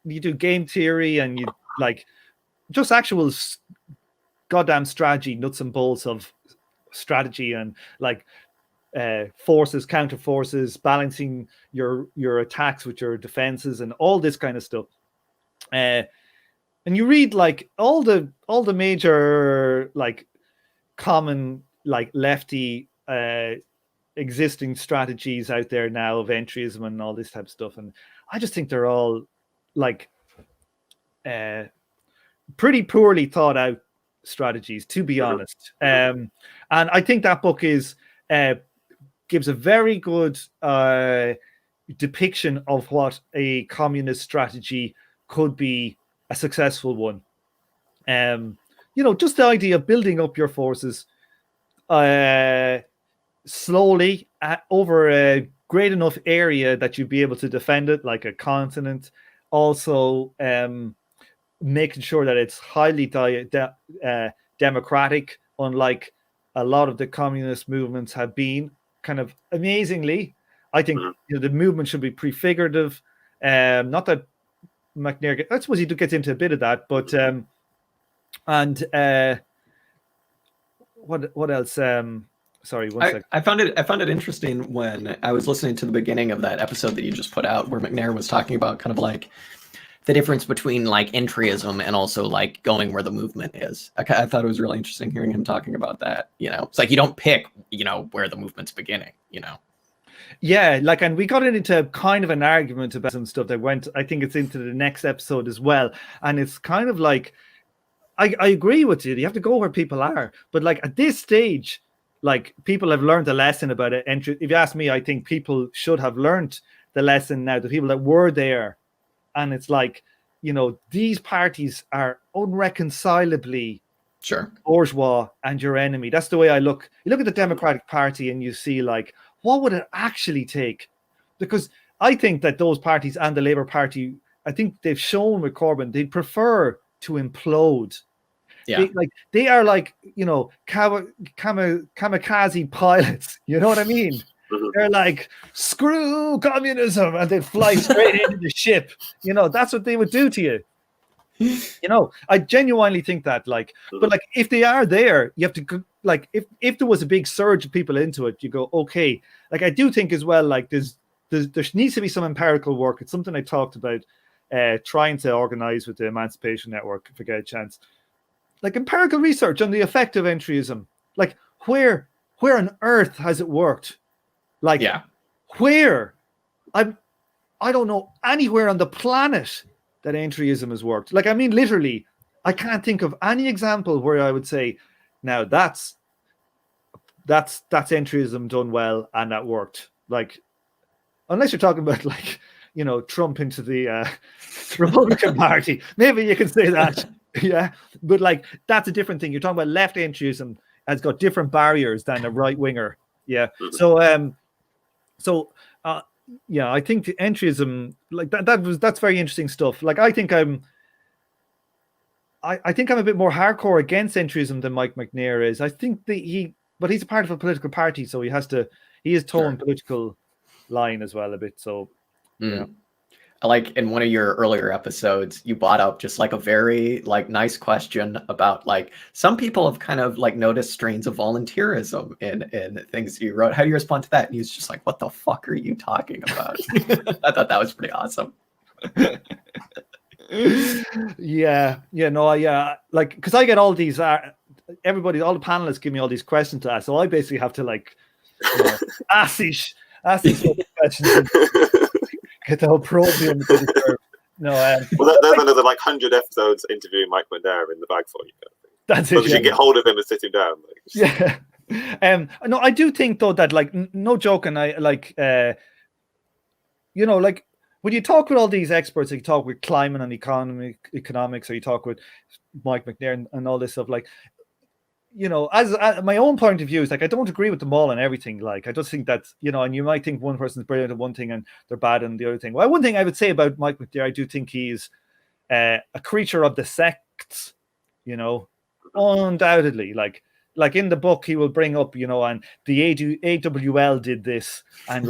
Speaker 1: you do game theory and you like just actual goddamn strategy, nuts and bolts of strategy and like. Forces, counter forces, balancing your attacks with your defenses, and all this kind of stuff. And you read like all the major like common like lefty existing strategies out there now of entryism and all this type of stuff, and I just think they're all like pretty poorly thought out strategies, to be honest. And I think that book is. Gives a very good depiction of what a communist strategy could be, a successful one. You know, just the idea of building up your forces slowly over a great enough area that you'd be able to defend it, like a continent. Also, making sure that it's highly democratic, unlike a lot of the communist movements have been. Kind of amazingly, I think the movement should be prefigurative. Not that McNair, I suppose he gets into a bit of that, but what else? Sorry, one second.
Speaker 3: I found it interesting when I was listening to the beginning of that episode that you just put out, where McNair was talking about kind of like the difference between like entryism and also like going where the movement is. I thought it was really interesting hearing him talking about that. You know, it's like you don't pick, you know, where the movement's beginning, you know.
Speaker 1: Yeah, like, and we got into kind of an argument about some stuff that went, I think it's into the next episode as well. And it's kind of like, I agree with you. You have to go where people are. But like at this stage, like people have learned a lesson about it. If you ask me, I think people should have learned the lesson now, the people that were there. And it's like, you know, these parties are unreconcilably bourgeois and your enemy. That's the way I look. You look at the Democratic Party and you see like, what would it actually take? Because I think that those parties and the Labour Party, I think they've shown with Corbyn, they'd prefer to implode.
Speaker 3: Yeah.
Speaker 1: They are like, kamikaze pilots. You know what I mean? They're like, screw communism, and they'd fly straight into the ship. That's what they would do to you. I genuinely think that, but if they are there, you have to, if there was a big surge of people into it, you go, okay. I do think as well, there needs to be some empirical work. It's something I talked about trying to organize with the Emancipation Network if I get a chance. Empirical research on the effect of entryism. Where on earth has it worked? Where? I don't know anywhere on the planet that entryism has worked. Literally, I can't think of any example where I would say, now that's entryism done well and that worked. Unless you're talking about Trump into the Republican Party, maybe you can say that. Yeah, but that's a different thing. You're talking about left entryism has got different barriers than a right winger. Yeah. So I think the entryism that's very interesting stuff. I think I'm a bit more hardcore against entryism than Mike McNair is. I think but he's a part of a political party, so he is towing political line as well a bit. So yeah.
Speaker 3: In one of your earlier episodes, you brought up just a very nice question about some people have kind of noticed strains of volunteerism in things you wrote. How do you respond to that? And he was just what the fuck are you talking about? I thought that was pretty awesome.
Speaker 1: Because I get all these everybody, all the panelists give me all these questions to ask, so I basically have to ask these questions. Get the whole program. No,
Speaker 2: well, there's another 100 episodes interviewing Mike McNair in the bag for you.
Speaker 1: That's
Speaker 2: it. You can get hold of him and sit him down.
Speaker 1: Yeah. No, I do think though that no joke, and I when you talk with all these experts, you talk with Kleiman and economics, or you talk with Mike McNair and all this stuff, as my own point of view is I don't agree with them all and everything. I just think that, and you might think one person's brilliant at one thing and they're bad in the other thing. Well, one thing I would say about Mike McNair, I do think he's a creature of the sects, undoubtedly. In the book, he will bring up, and the AWL did this, and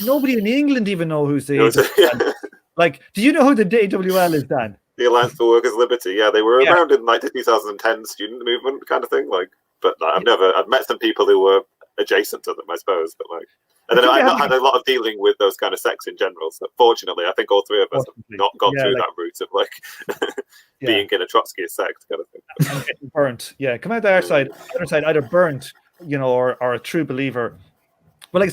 Speaker 1: nobody in England even know who's the AWL. Do you know who the AWL is, Dan?
Speaker 2: The Alliance for Workers' Liberty, yeah, they were around in the 2010 student movement kind of thing. But I've met some people who were adjacent to them, I suppose. But and then I've not had a lot of dealing with those kind of sects in general. So fortunately, I think all three of us have not gone through that route of being in a Trotskyist sect kind of thing.
Speaker 1: And getting burnt, come out the other side, either burnt, or a true believer. But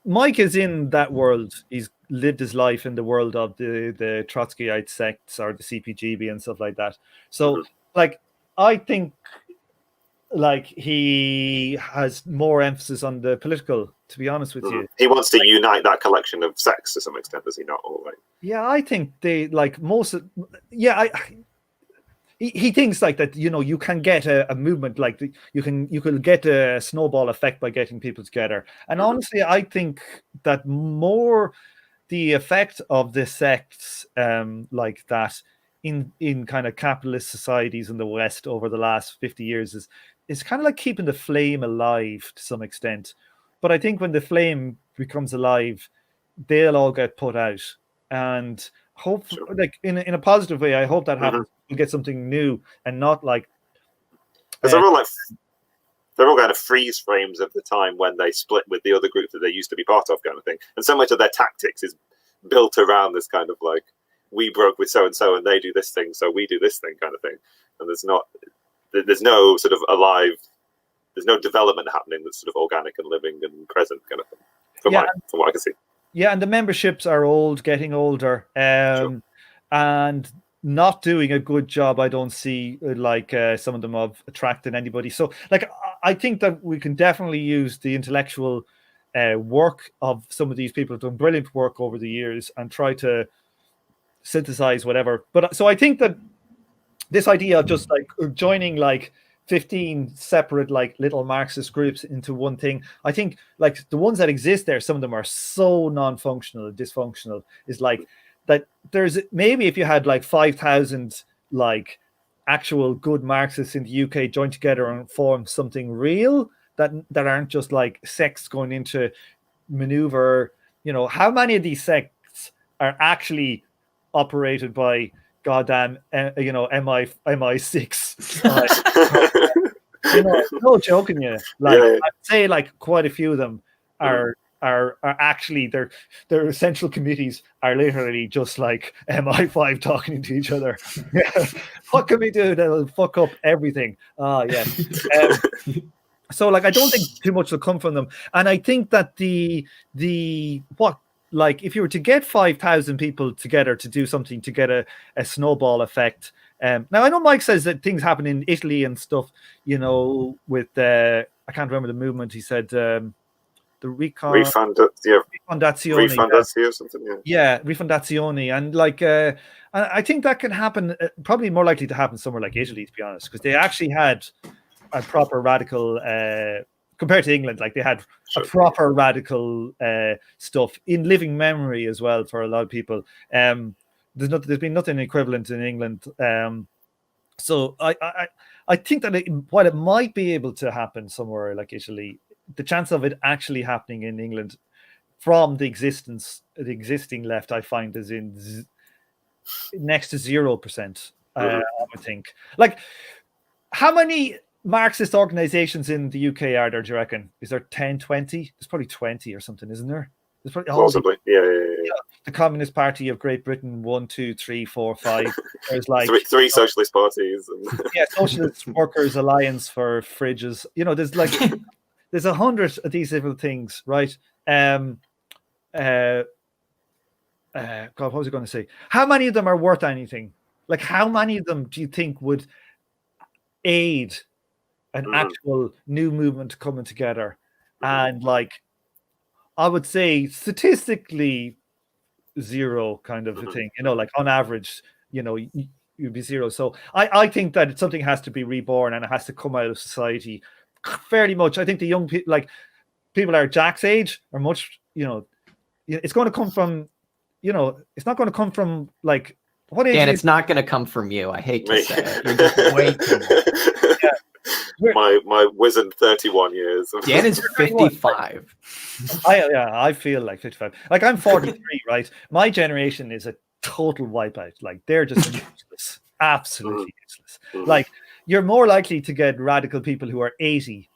Speaker 1: Mike is in that world. He's lived his life in the world of the Trotskyite sects or the CPGB and stuff like that. So, I think, he has more emphasis on the political, to be honest with you.
Speaker 2: He wants to unite that collection of sects to some extent, does he not?
Speaker 1: Yeah, I think they, most of... Yeah, he thinks that you can get a movement, you could get a snowball effect by getting people together. And honestly, I think that more the effect of the sects that in kind of capitalist societies in the West over the last 50 years is kind of keeping the flame alive to some extent. But I think when the flame becomes alive, they'll all get put out. And hopefully, in a positive way, I hope that happens. We'll get something new and not
Speaker 2: they're all kind of freeze frames of the time when they split with the other group that they used to be part of, kind of thing. And so much of their tactics is built around this kind of we broke with so and so and they do this thing, so we do this thing kind of thing. And there's no sort of alive, there's no development happening that's sort of organic and living and present kind of thing. From what I can see.
Speaker 1: Yeah, and the memberships are old, getting older, and not doing a good job. I don't see some of them of attracting anybody. So I think that we can definitely use the intellectual work of some of these people who've done brilliant work over the years and try to synthesize whatever. But so I think that this idea of just joining 15 separate like little Marxist groups into one thing. I think like the ones that exist there, some of them are so non-functional, dysfunctional. Is like that there's maybe if you had like 5,000 like actual good Marxists in the UK join together and form something real that aren't just like sects going into maneuver. You know, how many of these sects are actually operated by goddamn, MI6. No joking, you. Like I'd say, like quite a few of them are actually their essential committees are literally just like MI5 talking to each other. What can we do that'll fuck up everything? So like I don't think too much will come from them, and I think that like if you were to get 5,000 people together to do something to get a snowball effect. Now I know Mike says that things happen in Italy and stuff, you know, with I can't remember the movement. He said the Rifondazione
Speaker 2: or something.
Speaker 1: Yeah, Rifondazione, and like I think that can happen. Probably more likely to happen somewhere like Italy, to be honest, because they actually had a proper radical. Compared to England, like they had a proper radical stuff in living memory as well for a lot of people. There's been nothing equivalent in England. So I think that while it might be able to happen somewhere like Italy, the chance of it actually happening in England from the existing left, I find is in next to 0%. I would think. Like, how many Marxist organizations in the UK are there, do you reckon? Is there 10, 20? There's probably 20 or something, isn't there? There's probably
Speaker 2: possibly. Yeah.
Speaker 1: The Communist Party of Great Britain, 1, 2, 3, 4, 5. There's like
Speaker 2: three socialist parties.
Speaker 1: Socialist Workers Alliance for fridges. You know, there's like there's 100 of these little things, right? God, what was I going to say? How many of them are worth anything? Like, how many of them do you think would aid an actual new movement coming together? And like, I would say statistically 0 kind of a thing, you know, like on average, you know, you'd be 0. So I think that something has to be reborn and it has to come out of society fairly much. I think the young people, like people our Jack's age, are much, you know, it's going to come from, you know, it's not going to come from like, what age?
Speaker 3: Dan, it's not going to come from you. I hate to say it. You're just way too much.
Speaker 2: My wizened 31 years.
Speaker 3: Dan is 55.
Speaker 1: I feel like 55. Like I'm 43, right? My generation is a total wipeout. Like they're just useless, absolutely useless. Like you're more likely to get radical people who are 80,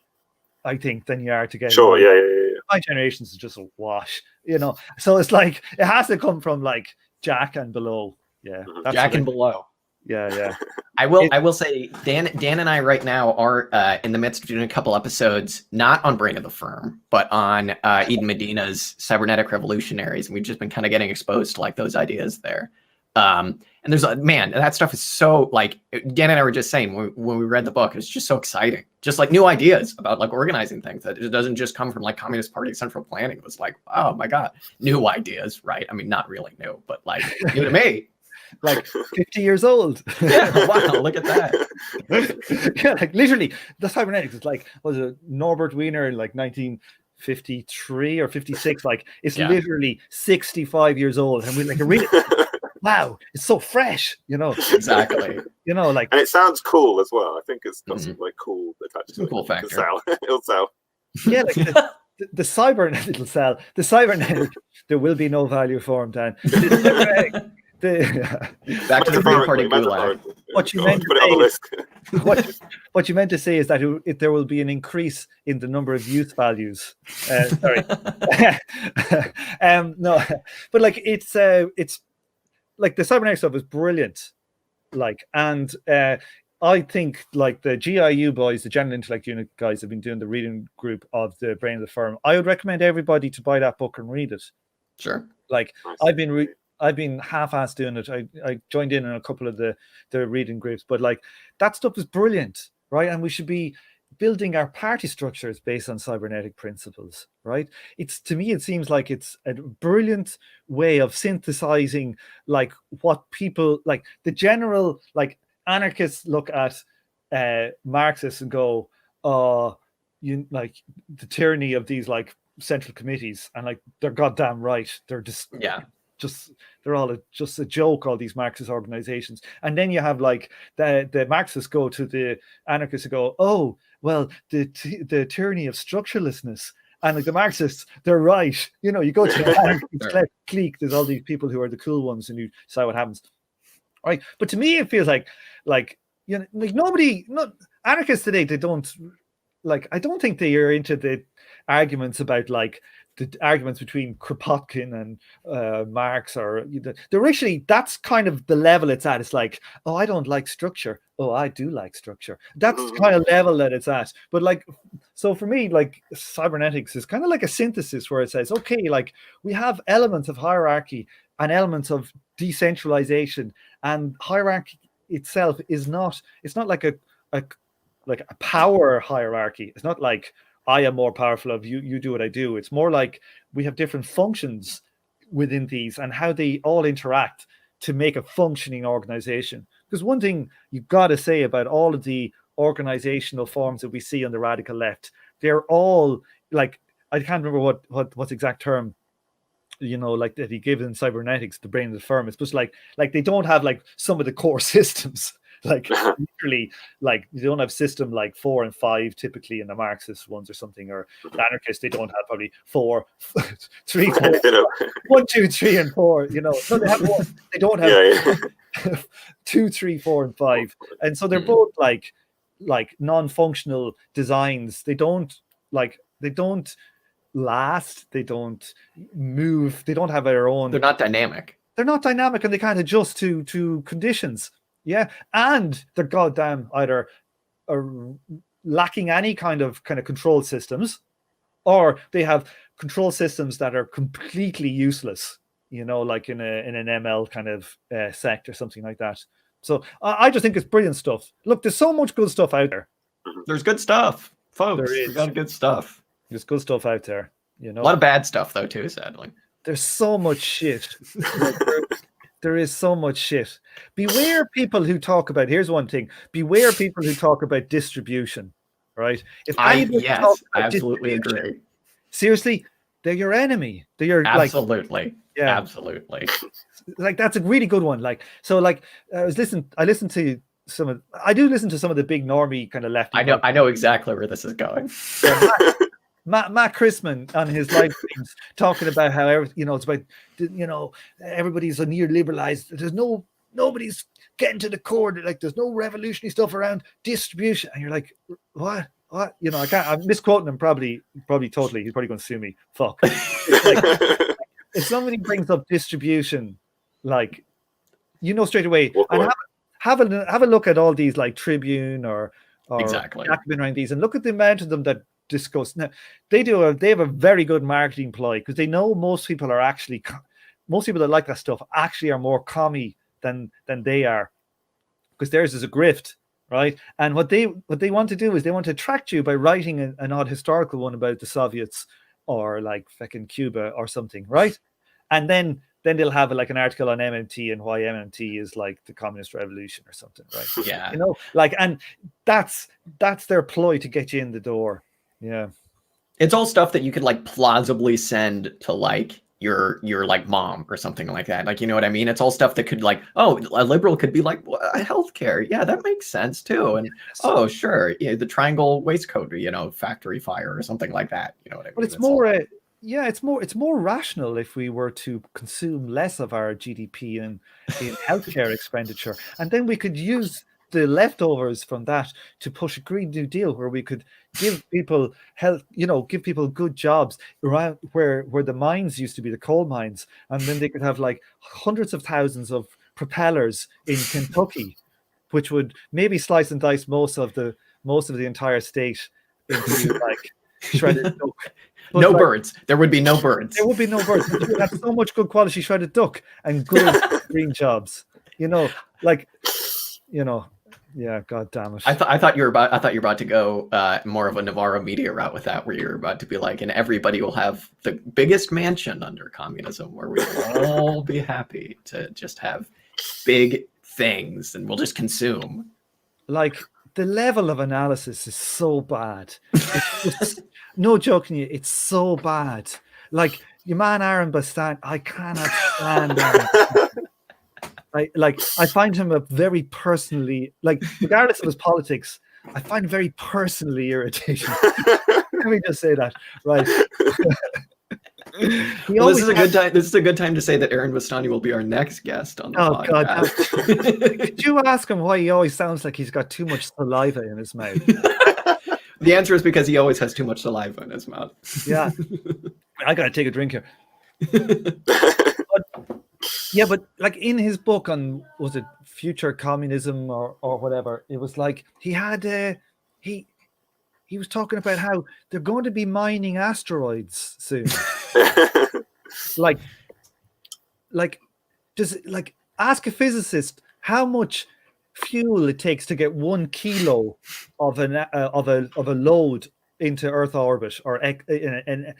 Speaker 1: I think, than you are to get.
Speaker 2: Sure, yeah.
Speaker 1: My generation is just a wash, you know. So it's like it has to come from like Jack and below. Yeah,
Speaker 3: Jack and below.
Speaker 1: Yeah.
Speaker 3: I will say Dan and I right now are in the midst of doing a couple episodes, not on Brain of the Firm, but on Eden Medina's Cybernetic Revolutionaries, and we've just been kind of getting exposed to like those ideas there. And there's man, that stuff is so like Dan and I were just saying when we read the book, it's just so exciting, just like new ideas about like organizing things that it doesn't just come from like Communist Party central planning. It was like, oh my god, new ideas, right? I mean, not really new, but like new to me.
Speaker 1: Like 50 years old.
Speaker 3: Yeah, wow, look at that.
Speaker 1: Yeah, like literally the cybernetics is like, was it Norbert Wiener in like 1953 or 56? Like it's literally 65 years old, and we like read it. Wow, it's so fresh, you know.
Speaker 3: Exactly.
Speaker 1: You know, like,
Speaker 2: and it sounds cool as well. I think it's got some like cool attached to it.
Speaker 3: Cool factor.
Speaker 2: It'll sell.
Speaker 1: Yeah, like the cybernetic will sell. The cybernetic, there will be no value for him, Dan.
Speaker 3: Back to the Green Party gulag.
Speaker 1: What you meant to say is that there will be an increase in the number of youth values. Sorry, no, but like it's like the cybernetic stuff is brilliant, like, and I think like the GIU boys, the General Intellect Unit guys, have been doing the reading group of the Brain of the Firm. I would recommend everybody to buy that book and read it.
Speaker 3: Sure.
Speaker 1: Like I've been half-assed doing it. I joined in on a couple of the reading groups, but like that stuff is brilliant, right? And we should be building our party structures based on cybernetic principles, right? To me, it seems like it's a brilliant way of synthesizing like what people like the general like anarchists look at Marxists and go, you like the tyranny of these like central committees, and like they're goddamn right. They're just they're all just a joke, all these Marxist organizations. And then you have like the Marxists go to the anarchists and go, oh, well, the tyranny of structurelessness. And like the Marxists, they're right. You know, you go to the anarchist clique, there's all these people who are the cool ones, and you decide what happens. Right. But to me, it feels like you know, like anarchists today, they don't like, I don't think they are into the arguments about like the arguments between Kropotkin and Marx, or they're actually, that's kind of the level it's at. It's like, oh, I don't like structure. Oh, I do like structure. That's the kind of level that it's at. But like, so for me, like cybernetics is kind of like a synthesis where it says, okay, like we have elements of hierarchy and elements of decentralization, and hierarchy itself is not, it's not like a power hierarchy. It's not like I am more powerful of you, you do what I do. It's more like we have different functions within these and how they all interact to make a functioning organization. Because one thing you've got to say about all of the organizational forms that we see on the radical left, they're all like, I can't remember what's exact term, you know, like that he gave in cybernetics, the brain of the firm. It's just like they don't have like some of the core systems. Like literally, like they don't have system like 4 and 5 typically in the Marxist ones or something, or the anarchists, they don't have probably 4, 3, 4, 1, 2, 3, and 4. You know, so they have one. They don't have 2, 3, 4, and 5, and so they're both like non-functional designs. They don't last. They don't move. They don't have their own.
Speaker 3: They're not dynamic.
Speaker 1: They're not dynamic, and they can't adjust to conditions. Yeah, and they're goddamn either lacking any kind of control systems, or they have control systems that are completely useless. You know, like in an ML kind of sect or something like that. So I just think it's brilliant stuff. Look, there's so much good stuff out there.
Speaker 3: There's good stuff, folks. We got good stuff.
Speaker 1: There's good stuff out there. You know,
Speaker 3: a lot of bad stuff though too. Sadly,
Speaker 1: there's so much shit. There is so much shit. Beware people who talk about, here's one thing, beware people who talk about distribution, right? If
Speaker 3: I absolutely agree.
Speaker 1: Seriously, they're your enemy. They're your
Speaker 3: absolutely. Absolutely.
Speaker 1: Like that's a really good one. Like, so like I listen to some of the big normie kind of left.
Speaker 3: I know exactly where this is going.
Speaker 1: Matt Christman on his live streams talking about how, you know, it's about, you know, everybody's a neoliberalized. There's nobody's getting to the core. Like there's no revolutionary stuff around distribution. And you're like, what? You know, I'm misquoting him probably totally. He's probably going to sue me. Fuck. Like, if somebody brings up distribution, like, you know, straight away, and have a look at all these like Tribune or
Speaker 3: exactly
Speaker 1: around these, and look at the amount of them that discuss. Now they have a very good marketing ploy, because they know most people that like that stuff actually are more commie than they are, because theirs is a grift, right? And what they want to do is they want to attract you by writing an odd historical one about the Soviets or like fucking Cuba or something, right? And then they'll have like an article on MMT and why MMT is like the communist revolution or something, right?
Speaker 3: Yeah,
Speaker 1: you know, like, and that's their ploy to get you in the door. Yeah,
Speaker 3: it's all stuff that you could like plausibly send to like your like mom or something like that. Like, you know what I mean? It's all stuff that could like, oh, a liberal could be like, well, healthcare, yeah, that makes sense too. And oh, sure, yeah, the triangle waistcoat, you know, factory fire or something like that. You know what I mean?
Speaker 1: But it's more, it's more rational if we were to consume less of our GDP in healthcare expenditure, and then we could use the leftovers from that to push a Green New Deal where we could give people health, you know, give people good jobs around where the mines used to be, the coal mines, and then they could have like hundreds of thousands of propellers in Kentucky, which would maybe slice and dice most of the entire state into like shredded duck. But
Speaker 3: no birds. There would be no birds.
Speaker 1: There would be no birds. But you would have so much good quality shredded duck and good green jobs. You know, like, you know. Yeah, god damn it.
Speaker 3: I thought you were about to go more of a Navarro media route with that, where you're about to be like, and everybody will have the biggest mansion under communism, where we will all be happy to just have big things and we'll just consume.
Speaker 1: Like the level of analysis is so bad. No joking you, it's so bad. Like your man Aaron Bastani, I cannot stand that. I find him a very personally, like, regardless of his politics, I find him very personally irritating. Let me just say that, right?
Speaker 3: Well, this is a good time. This is a good time to say that Aaron Bastani will be our next guest on the podcast.
Speaker 1: God, could you ask him why he always sounds like he's got too much saliva in his mouth?
Speaker 3: The answer is because he always has too much saliva in his mouth.
Speaker 1: Yeah, I gotta take a drink here. But like in his book on, was it Future Communism or whatever, it was like he had he was talking about how they're going to be mining asteroids soon. like ask a physicist how much fuel it takes to get 1 kilo of a load into Earth orbit, or an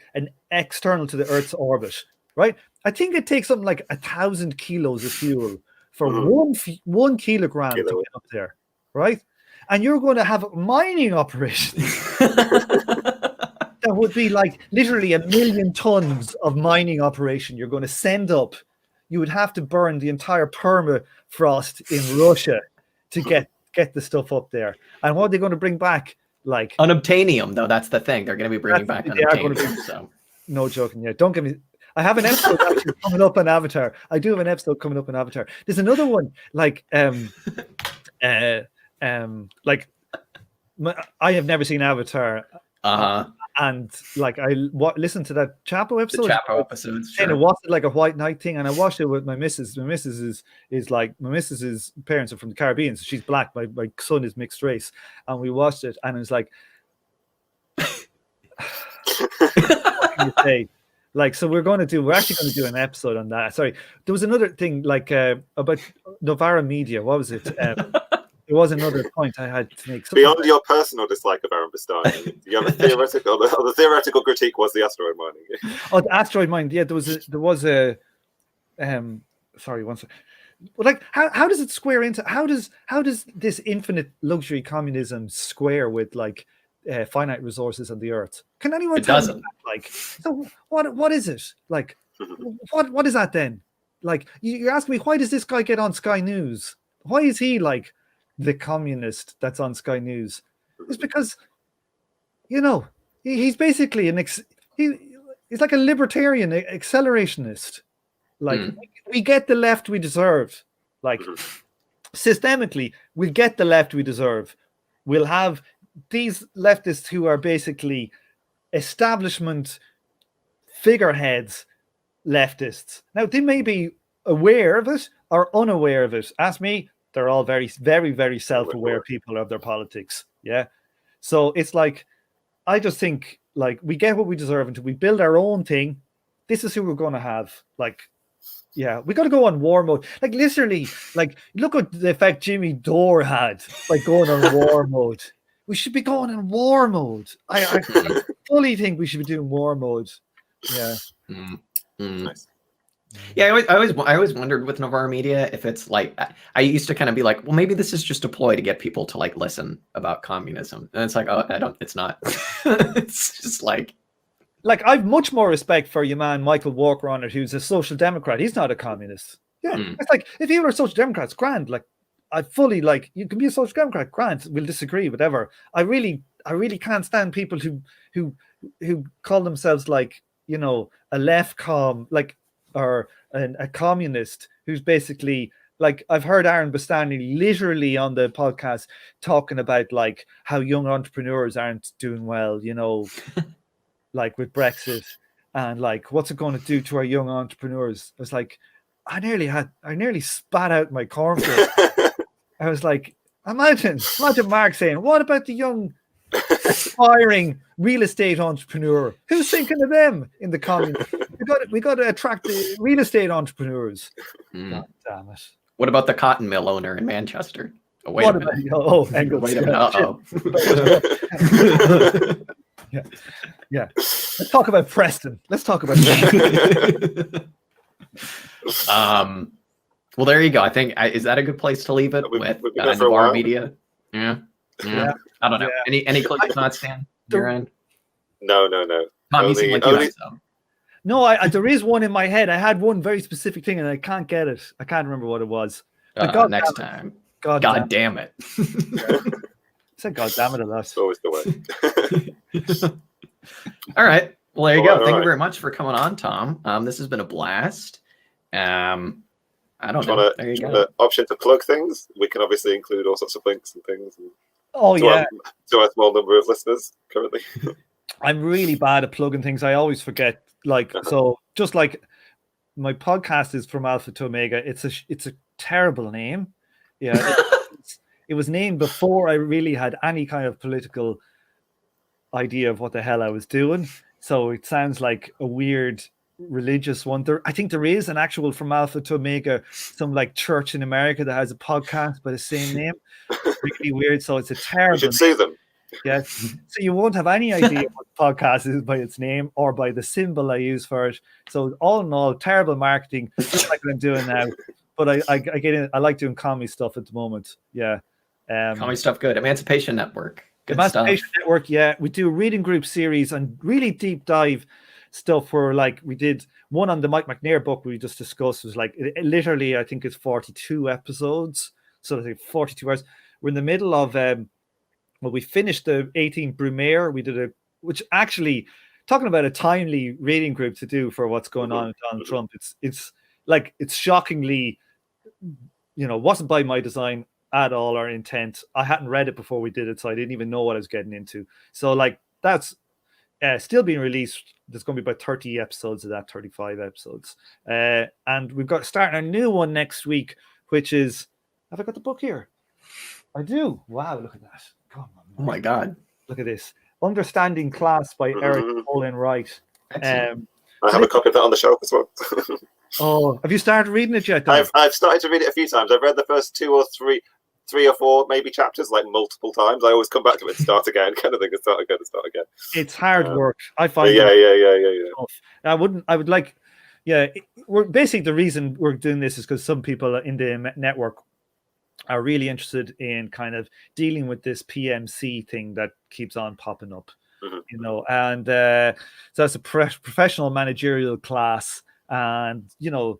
Speaker 1: external to the Earth's orbit, right? I think it takes something like 1,000 kilos of fuel for 1 kilogram to get up there, right? And you're going to have a mining operation that would be like literally 1 million tons of mining operation you're going to send up. You would have to burn the entire permafrost in Russia to get the stuff up there. And what are they going to bring back? Like
Speaker 3: unobtainium, though. That's the thing. They're going to be bringing back unobtainium. So.
Speaker 1: No joking. Yeah, don't get me. I have an episode actually coming up on Avatar. I do have an episode coming up on Avatar. There's another one like I have never seen Avatar. And like I listened to that Chapo episode.
Speaker 3: The Chapo episodes. Sure.
Speaker 1: And I watched it like a white knight thing, and I watched it with my missus. My missus is like, my missus's parents are from the Caribbean, so she's black. My son is mixed race, and we watched it, and it was like, what can you say? Like, so we're actually going to do an episode on that. Sorry, there was another thing like about Novara Media. What was it? There was another point I had to make.
Speaker 2: Beyond your personal dislike of Aaron Bastani, you have a theoretical. The theoretical critique was the asteroid mining.
Speaker 1: Oh, the asteroid mining. Yeah, there was a. Sorry, one second. But like, how does it square into? How does this infinite luxury communism square with like finite resources on the Earth? Can anyone tell me that? Like, so what is it? Like, what is that then? Like, you're asking me, why does this guy get on Sky News? Why is he like the communist that's on Sky News? It's because, you know, he's basically he's like a libertarian accelerationist. Like, we get the left we deserve. Like, systemically, we get the left we deserve. We'll have these leftists who are basically establishment figureheads leftists. Now, they may be aware of it or unaware of it. Ask me, they're all very, very, very self-aware people of their politics. Yeah. So it's like, I just think like we get what we deserve until we build our own thing. This is who we're going to have. Like, yeah, we got to go on war mode. Like, literally, like, look at the effect Jimmy Dore had by going on war mode. We should be going in war mode. I fully think we should be doing war mode. Yeah.
Speaker 2: Nice.
Speaker 3: Yeah, I always wondered with Novara Media if it's like, I used to kind of be like, well, maybe this is just a ploy to get people to like listen about communism, and it's like, oh, it's not. It's just like
Speaker 1: I've much more respect for your man Michael Walker on it, who's a social democrat. He's not a communist. Yeah, it's like if you were a social democrat, it's grand. Like, I fully like, you can be a social democrat, grand. We'll disagree, whatever. I really can't stand people who call themselves like, you know, a left com, like, or a communist who's basically like, I've heard Aaron Bastani literally on the podcast talking about like how young entrepreneurs aren't doing well, you know, like with Brexit, and like, what's it going to do to our young entrepreneurs? I was like, I nearly spat out my cornflakes. I was like, imagine Mark saying, what about the young aspiring real estate entrepreneur? Who's thinking of them in the comments? We got to attract the real estate entrepreneurs. God damn it.
Speaker 3: What about the cotton mill owner in Manchester?
Speaker 1: Oh, wait a minute. Engels.
Speaker 3: Wait a minute.
Speaker 1: Yeah. Let's talk about Preston.
Speaker 3: Well, there you go. I think is that a good place to leave it with Novara Media? Yeah. Yeah. I don't know. Any closing thoughts, Dan? Your end?
Speaker 2: No.
Speaker 3: Tom, you seem like you so.
Speaker 1: No, there is one in my head. I had one very specific thing, and I can't get it. I can't remember what it was.
Speaker 3: Next time. God damn it.
Speaker 1: I said God damn it a lot.
Speaker 2: It's always the way.
Speaker 3: All right. Well, there you go. Thank you very much for coming on, Tom. This has been a blast. I don't know. There you go.
Speaker 2: Option to plug things. We can obviously include all sorts of links and things. To our small number of listeners currently.
Speaker 1: I'm really bad at plugging things. I always forget. So just like my podcast is From Alpha to Omega. It's a terrible name. Yeah, it was named before I really had any kind of political idea of what the hell I was doing. So it sounds like a weird religious one. I think there is an actual From Alpha to Omega, some like church in America that has a podcast by the same name. Really weird. So it's a terrible.
Speaker 2: You should see them.
Speaker 1: Yes. So you won't have any idea what the podcast is by its name or by the symbol I use for it. So all in all, terrible marketing, just like what I'm doing now. But I get in. I like doing comedy stuff at the moment. Yeah.
Speaker 3: Comedy stuff, good. Emancipation Network. Good
Speaker 1: Emancipation
Speaker 3: stuff.
Speaker 1: Network, yeah. We do a reading group series and really deep dive stuff where like we did one on the Mike McNair book we just discussed. It was like literally I think it's 42 episodes. So I think 42 hours. We're in the middle of we finished the 18th Brumaire. We did which actually talking about a timely reading group to do for what's going on with Donald Trump. It's shockingly, wasn't by my design at all or intent. I hadn't read it before we did it, so I didn't even know what I was getting into. So like that's still being released. There's going to be about 30 episodes of that, 35 episodes. And we've got starting a new one next week, which is, have I got the book here? I do. Wow, look at that. Come on, man.
Speaker 3: Oh my God.
Speaker 1: Look at this. Understanding Class by Eric Olin Wright.
Speaker 2: I have a copy of that on the shelf as well.
Speaker 1: Oh, have you started reading it yet?
Speaker 2: I've started to read it a few times. I've read the first three or four maybe chapters like multiple times. I always come back to it and start again, kind of thing. And start again.
Speaker 1: It's hard work. I find.
Speaker 2: Yeah.
Speaker 1: We're basically the reason we're doing this is because some people in the network are really interested in kind of dealing with this PMC thing that keeps on popping up, and so it's a professional managerial class, and the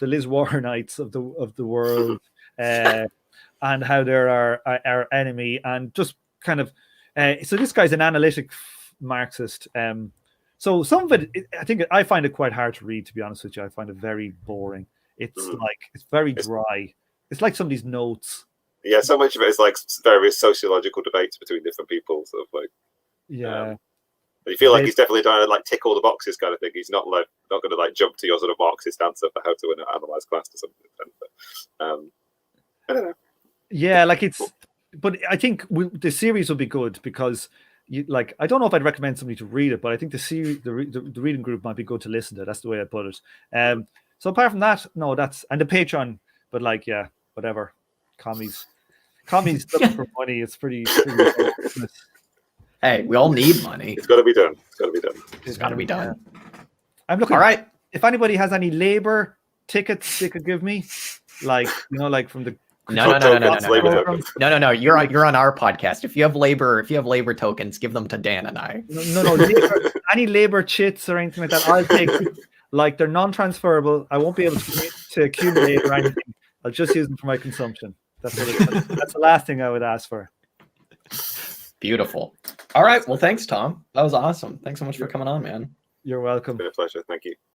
Speaker 1: Liz Warrenites of the world, and how they're our enemy, and just kind of so this guy's an analytic Marxist. So some of it, I find it quite hard to read, to be honest with you. I find it very boring. It's very dry. It's like somebody's notes. Yeah,
Speaker 2: so much of it is like various sociological debates between different people, sort of like.
Speaker 1: Yeah.
Speaker 2: You feel like he's definitely trying to like tick all the boxes, kind of thing. He's not going to like jump to your sort of Marxist answer for how to analyze class or something. But, I don't know.
Speaker 1: Yeah, but I think the series will be good because I don't know if I'd recommend somebody to read it, but I think the reading group might be good to listen to. That's the way I put it. So apart from that, no, and the Patreon. But whatever. Commies looking for money. It's pretty
Speaker 3: Hey, we all need money.
Speaker 2: It's got to be done.
Speaker 3: It's got to be done.
Speaker 1: I'm looking. All right. If anybody has any labor tickets they could give me, like from the.
Speaker 3: No. You're on our podcast. If you have labor tokens, give them to Dan and I.
Speaker 1: No. Any labor chits or anything like that, I'll take. Like they're non-transferable. I won't be able to accumulate or anything. I'll just use them for my consumption. That's the last thing I would ask for.
Speaker 3: Beautiful. All right. Well, thanks, Tom. That was awesome. Thanks so much for coming on, man.
Speaker 1: You're welcome.
Speaker 2: It's been a pleasure. Thank you.